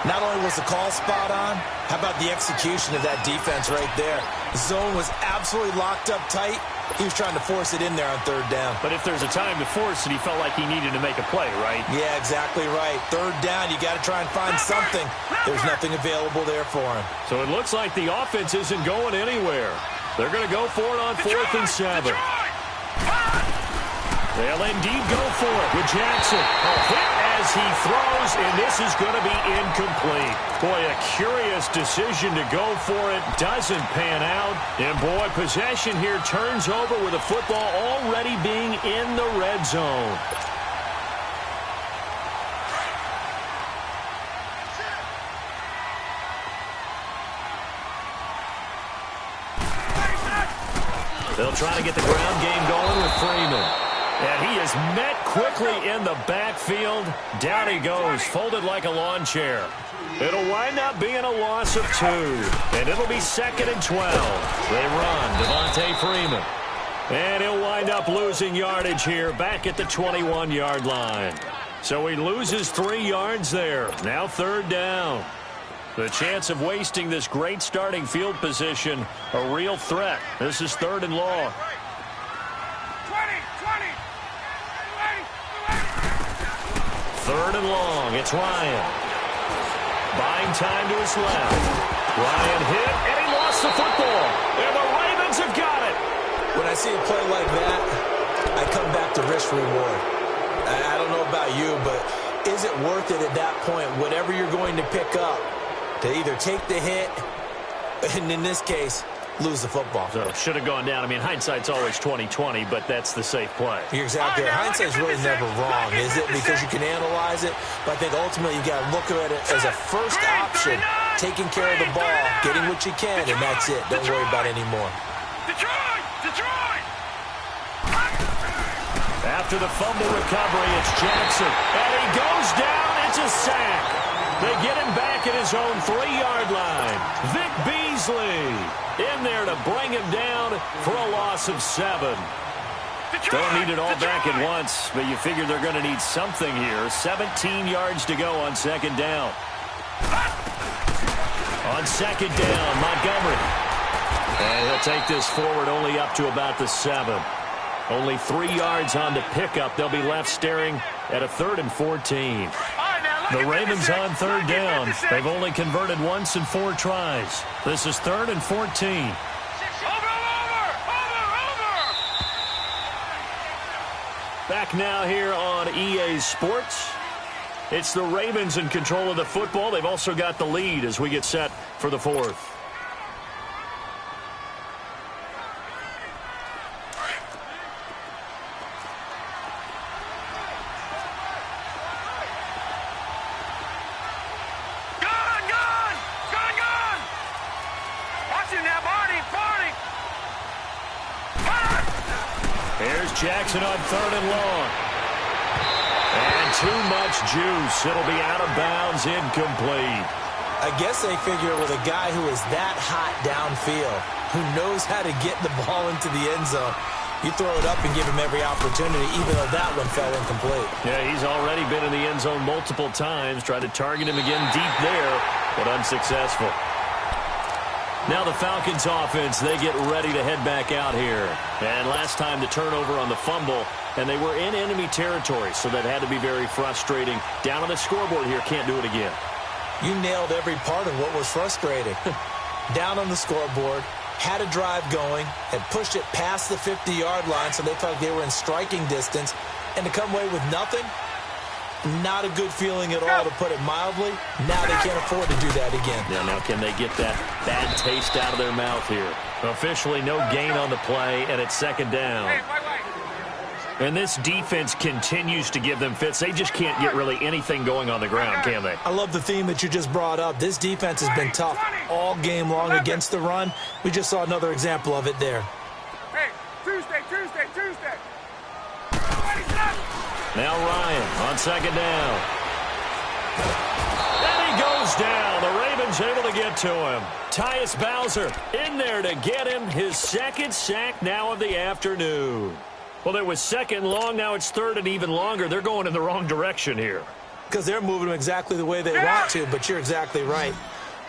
B: Not only was the call spot on, how about the execution of that defense right there? The zone was absolutely locked up tight. He was trying to force it in there on third down.
A: But if there's a time to force it, he felt like he needed to make a play, right?
B: Yeah, exactly right. Third down, you got to try and find something. There's nothing available there for him.
A: So it looks like the offense isn't going anywhere. They're going to go for it on 4th and 7. They'll indeed go for it with Jackson. A hit as he throws, and this is going to be incomplete. Boy, a curious decision to go for it. Doesn't pan out. And, boy, possession here turns over with the football already being in the red zone. They'll try to get the ground game going with Freeman. And he is met quickly in the backfield. Down he goes, folded like a lawn chair. It'll wind up being a loss of 2. And it'll be 2nd and 12. They run, Devontae Freeman. And he'll wind up losing yardage here back at the 21-yard line. So he loses 3 yards there. Now 3rd down. The chance of wasting this great starting field position, a real threat. This is 3rd and long. 3rd and long. It's Ryan. Buying time to his left. Ryan hit, and he lost the football. And the Ravens have got it.
B: When I see a play like that, I come back to risk reward. I don't know about you, but is it worth it at that point, whatever you're going to pick up, to either take the hit, and in this case, lose the football?
A: So should have gone down. I mean, hindsight's always 20/20, but that's the safe play.
B: You're exactly right. Hindsight's really never wrong, is it? Because you can analyze it, but I think ultimately you got to look at it as a first option, taking care of the ball, getting what you can, and that's it. Don't worry about it anymore.
C: Detroit!
A: After the fumble recovery, it's Jackson, and he goes down. It's a sack. They get him back at his own 3-yard line. Vic Beasley in there to bring him down for a loss of 7. Don't need it all back at once, but you figure they're going to need something here. 17 yards to go on 2nd down. On 2nd down, Montgomery. And he'll take this forward only up to about the 7. Only 3 yards on the pickup. They'll be left staring at a 3rd and 14. The Ravens on 3rd down. They've only converted once in 4 tries. This is 3rd and 14. Back now here on EA Sports. It's the Ravens in control of the football. They've also got the lead as we get set for the fourth. Here's Jackson on 3rd and long. And too much juice. It'll be out of bounds, incomplete.
B: I guess they figure with a guy who is that hot downfield, who knows how to get the ball into the end zone, you throw it up and give him every opportunity, even though that one fell incomplete.
A: Yeah, he's already been in the end zone multiple times. Tried to target him again deep there, but unsuccessful. Now the Falcons offense, they get ready to head back out here. And last time the turnover on the fumble, and they were in enemy territory, so that had to be very frustrating. Down on the scoreboard here, can't do it again.
B: You nailed every part of what was frustrating. Down on the scoreboard, had a drive going, had pushed it past the 50-yard line, so they felt like they were in striking distance, and to come away with nothing, not a good feeling at all, to put it mildly. Now they can't afford to do that again.
A: Yeah, now can they get that bad taste out of their mouth here? Officially no gain on the play, and it's 2nd down. And this defense continues to give them fits. They just can't get really anything going on the ground, can they?
B: I love the theme that you just brought up. This defense has been tough all game long against the run. We just saw another example of it there.
C: Hey, Tuesday.
A: Now Ryan on 2nd down. And he goes down. The Ravens able to get to him. Tyus Bowser in there to get him his 2nd sack now of the afternoon. Well, it was 2nd long. Now it's 3rd and even longer. They're going in the wrong direction here.
B: Because they're moving them exactly the way they want to, but you're exactly right.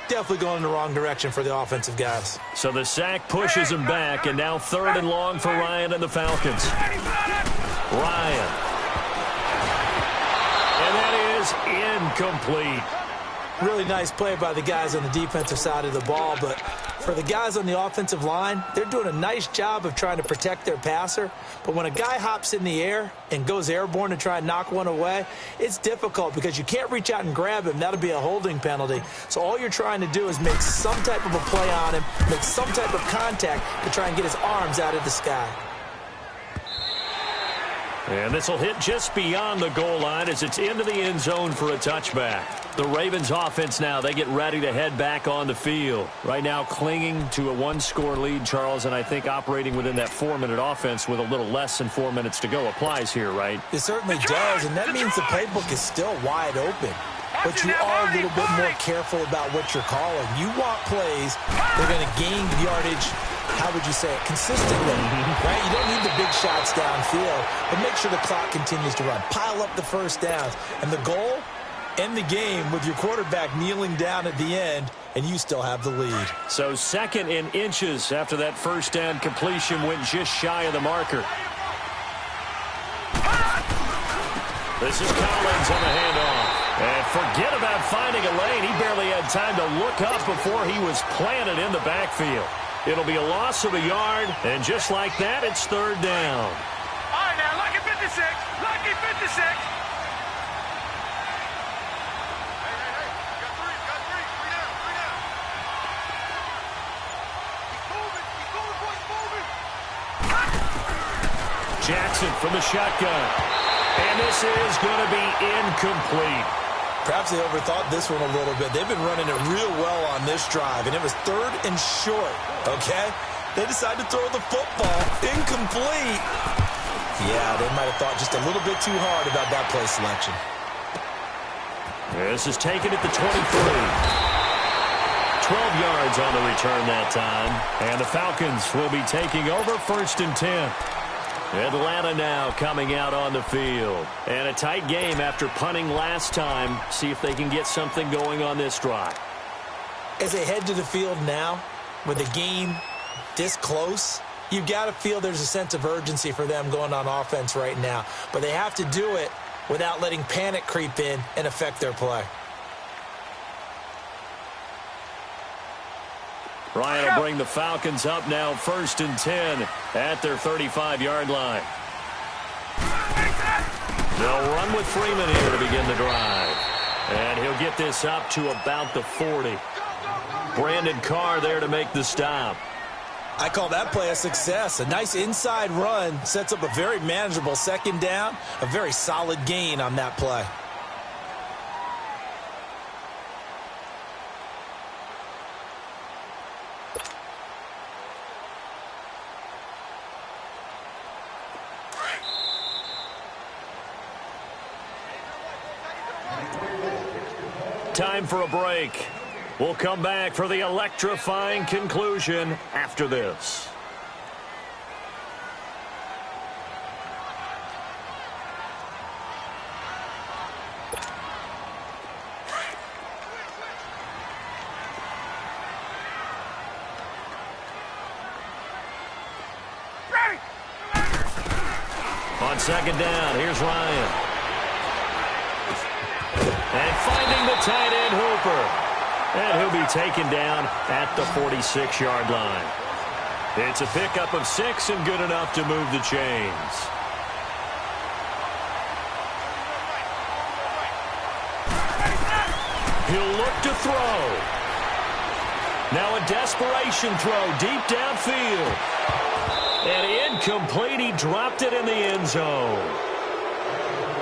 B: Definitely going in the wrong direction for the offensive guys.
A: So the sack pushes him back, and now 3rd and long for Ryan and the Falcons. Ryan. And that is incomplete.
B: Really nice play by the guys on the defensive side of the ball, but for the guys on the offensive line, they're doing a nice job of trying to protect their passer. But when a guy hops in the air and goes airborne to try and knock one away, it's difficult because you can't reach out and grab him. That'll be a holding penalty. So all you're trying to do is make some type of a play on him, make some type of contact to try and get his arms out of the sky.
A: And this will hit just beyond the goal line as it's into the end zone for a touchback. The Ravens offense now, they get ready to head back on the field. Right now clinging to a 1-score lead, Charles, and I think operating within that 4-minute offense with a little less than 4 minutes to go applies here, right?
B: It certainly does, and that means the playbook is still wide open. But you are a little bit more careful about what you're calling. You want plays that are going to gain yardage, how would you say it, consistently, right? You don't need the big shots downfield, but make sure the clock continues to run. Pile up the first downs. And the goal, end the game with your quarterback kneeling down at the end, and you still have the lead.
A: So 2nd in inches after that first down completion went just shy of the marker. This is Collins on the handoff. And forget about finding a lane. He barely had time to look up before he was planted in the backfield. It'll be a loss of a yard, and just like that, it's 3rd down.
C: All right, now, lucky 56. Lucky 56.
A: Jackson from the shotgun. And this is going to be incomplete.
B: Perhaps they overthought this one a little bit. They've been running it real well on this drive, and it was 3rd and short, okay? They decided to throw the football incomplete. Yeah, they might have thought just a little bit too hard about that play selection.
A: This is taken at the 23. 12 yards on the return that time. And the Falcons will be taking over 1st and 10. Atlanta now coming out on the field. And a tight game after punting last time. See if they can get something going on this drive.
B: As they head to the field now, with the game this close, you've got to feel there's a sense of urgency for them going on offense right now. But they have to do it without letting panic creep in and affect their play.
A: Ryan will bring the Falcons up now 1st and 10 at their 35-yard line. They'll run with Freeman here to begin the drive. And he'll get this up to about the 40. Brandon Carr there to make the stop.
B: I call that play a success. A nice inside run sets up a very manageable second down. A very solid gain on that play.
A: Time for a break. We'll come back for the electrifying conclusion after this. On second down, here's Ryan. And finding the tight end, Hooper. And he'll be taken down at the 46-yard line. It's a pickup of 6 and good enough to move the chains. He'll look to throw. Now a desperation throw deep downfield. And incomplete. He dropped it in the end zone.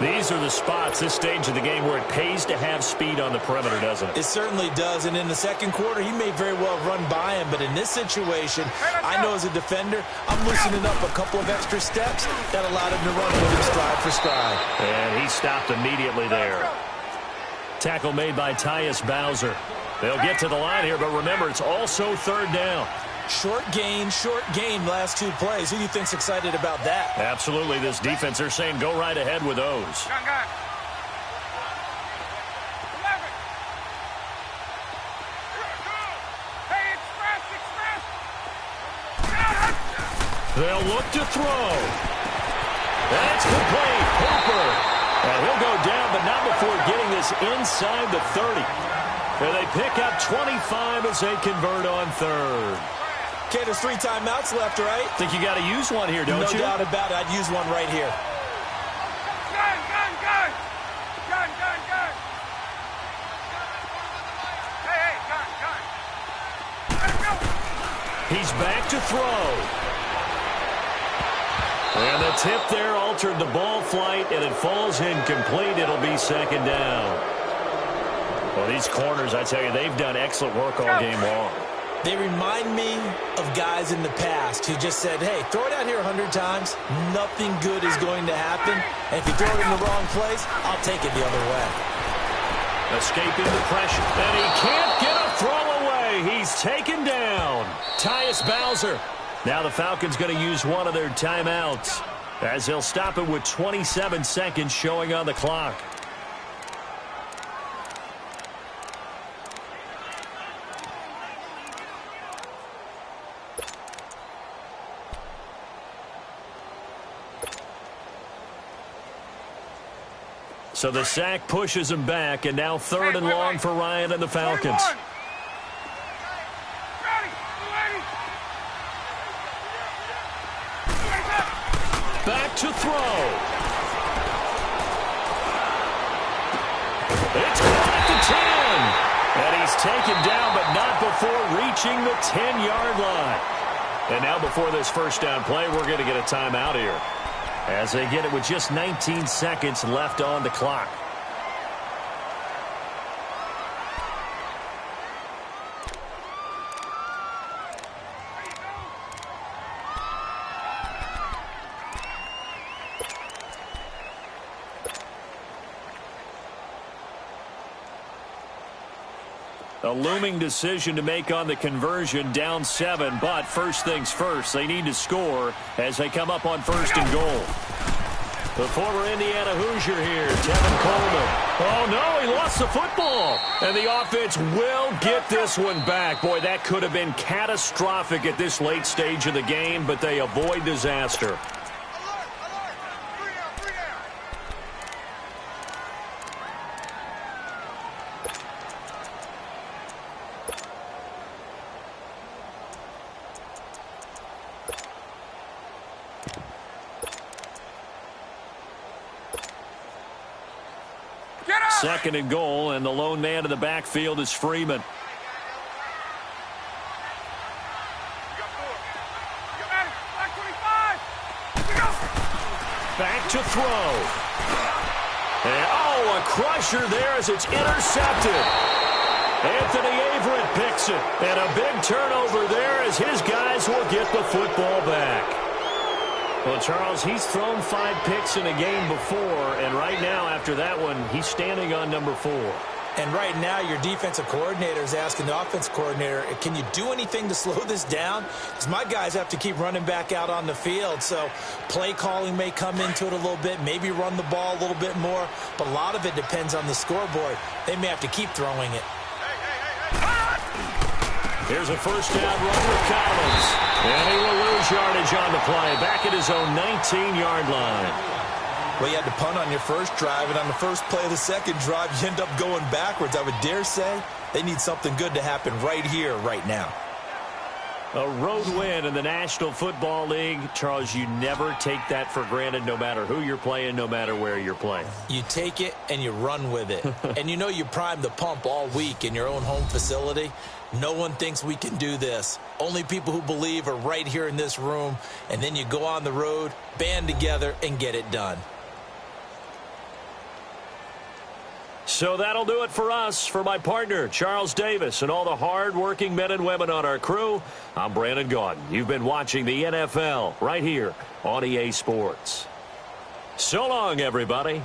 A: These are the spots, this stage of the game, where it pays to have speed on the perimeter, doesn't it?
B: It certainly does, and in the second quarter, he may very well run by him, but in this situation, I know as a defender, I'm loosening up a couple of extra steps that allowed him to run with him stride for stride.
A: And he stopped immediately there. Tackle made by Tyus Bowser. They'll get to the line here, but remember, it's also third down.
B: Short gain, last 2 plays. Who do you think's excited about that?
A: Absolutely. This defense, they're saying go right ahead with those. They'll look to throw. And it's complete. Hooper. And he'll go down, but not before getting this inside the 30. And they pick up 25 as they convert on third.
B: Okay, there's 3 timeouts left, right?
A: Think you got to use one here, don't you?
B: No doubt about it. I'd use one right here.
C: Gun! Hey, gun! Let him go!
A: He's back to throw. And the tip there altered the ball flight, and it falls incomplete. It'll be second down. Well, these corners, I tell you, they've done excellent work all game long.
B: They remind me of guys in the past who just said, hey, throw it out here 100 times. Nothing good is going to happen. And if you throw it in the wrong place, I'll take it the other way.
A: Escaping the pressure. And he can't get a throw away. He's taken down. Tyus Bowser. Now the Falcons going to use one of their timeouts as they'll stop it with 27 seconds showing on the clock. So the sack pushes him back, and now third and long for Ryan and the Falcons. Back to throw. It's caught at the 10. And he's taken down, but not before reaching the 10-yard line. And now before this first down play, we're going to get a timeout here, as they get it with just 19 seconds left on the clock. A looming decision to make on the conversion, down 7, but first things first, they need to score as they come up on first and goal. The former Indiana Hoosier here, Tevin Coleman. Oh, no, he lost the football. And the offense will get this one back. Boy, that could have been catastrophic at this late stage of the game, but they avoid disaster. 2nd and goal, and the lone man in the backfield is Freeman. Back to throw. And, a crusher there as it's intercepted. Anthony Averett picks it. And a big turnover there as his guys will get the football back. Well, Charles, he's thrown 5 picks in a game before, and right now, after that one, he's standing on number 4.
B: And right now, your defensive coordinator is asking the offensive coordinator, can you do anything to slow this down? Because my guys have to keep running back out on the field. So play calling may come into it a little bit, maybe run the ball a little bit more. But a lot of it depends on the scoreboard. They may have to keep throwing it.
A: Here's a first down run with Collins. And he will lose yardage on the play. Back at his own 19-yard line.
B: Well, you had to punt on your first drive, and on the first play of the second drive, you end up going backwards. I would dare say they need something good to happen right here, right now.
A: A road win in the National Football League. Charles, you never take that for granted no matter who you're playing, no matter where you're playing.
B: You take it and you run with it. And you know you primed the pump all week in your own home facility. No one thinks we can do this. Only people who believe are right here in this room. And then you go on the road, band together, and get it done.
A: So that'll do it for us. For my partner, Charles Davis, and all the hard-working men and women on our crew, I'm Brandon Gaudin. You've been watching the NFL right here on EA Sports. So long, everybody.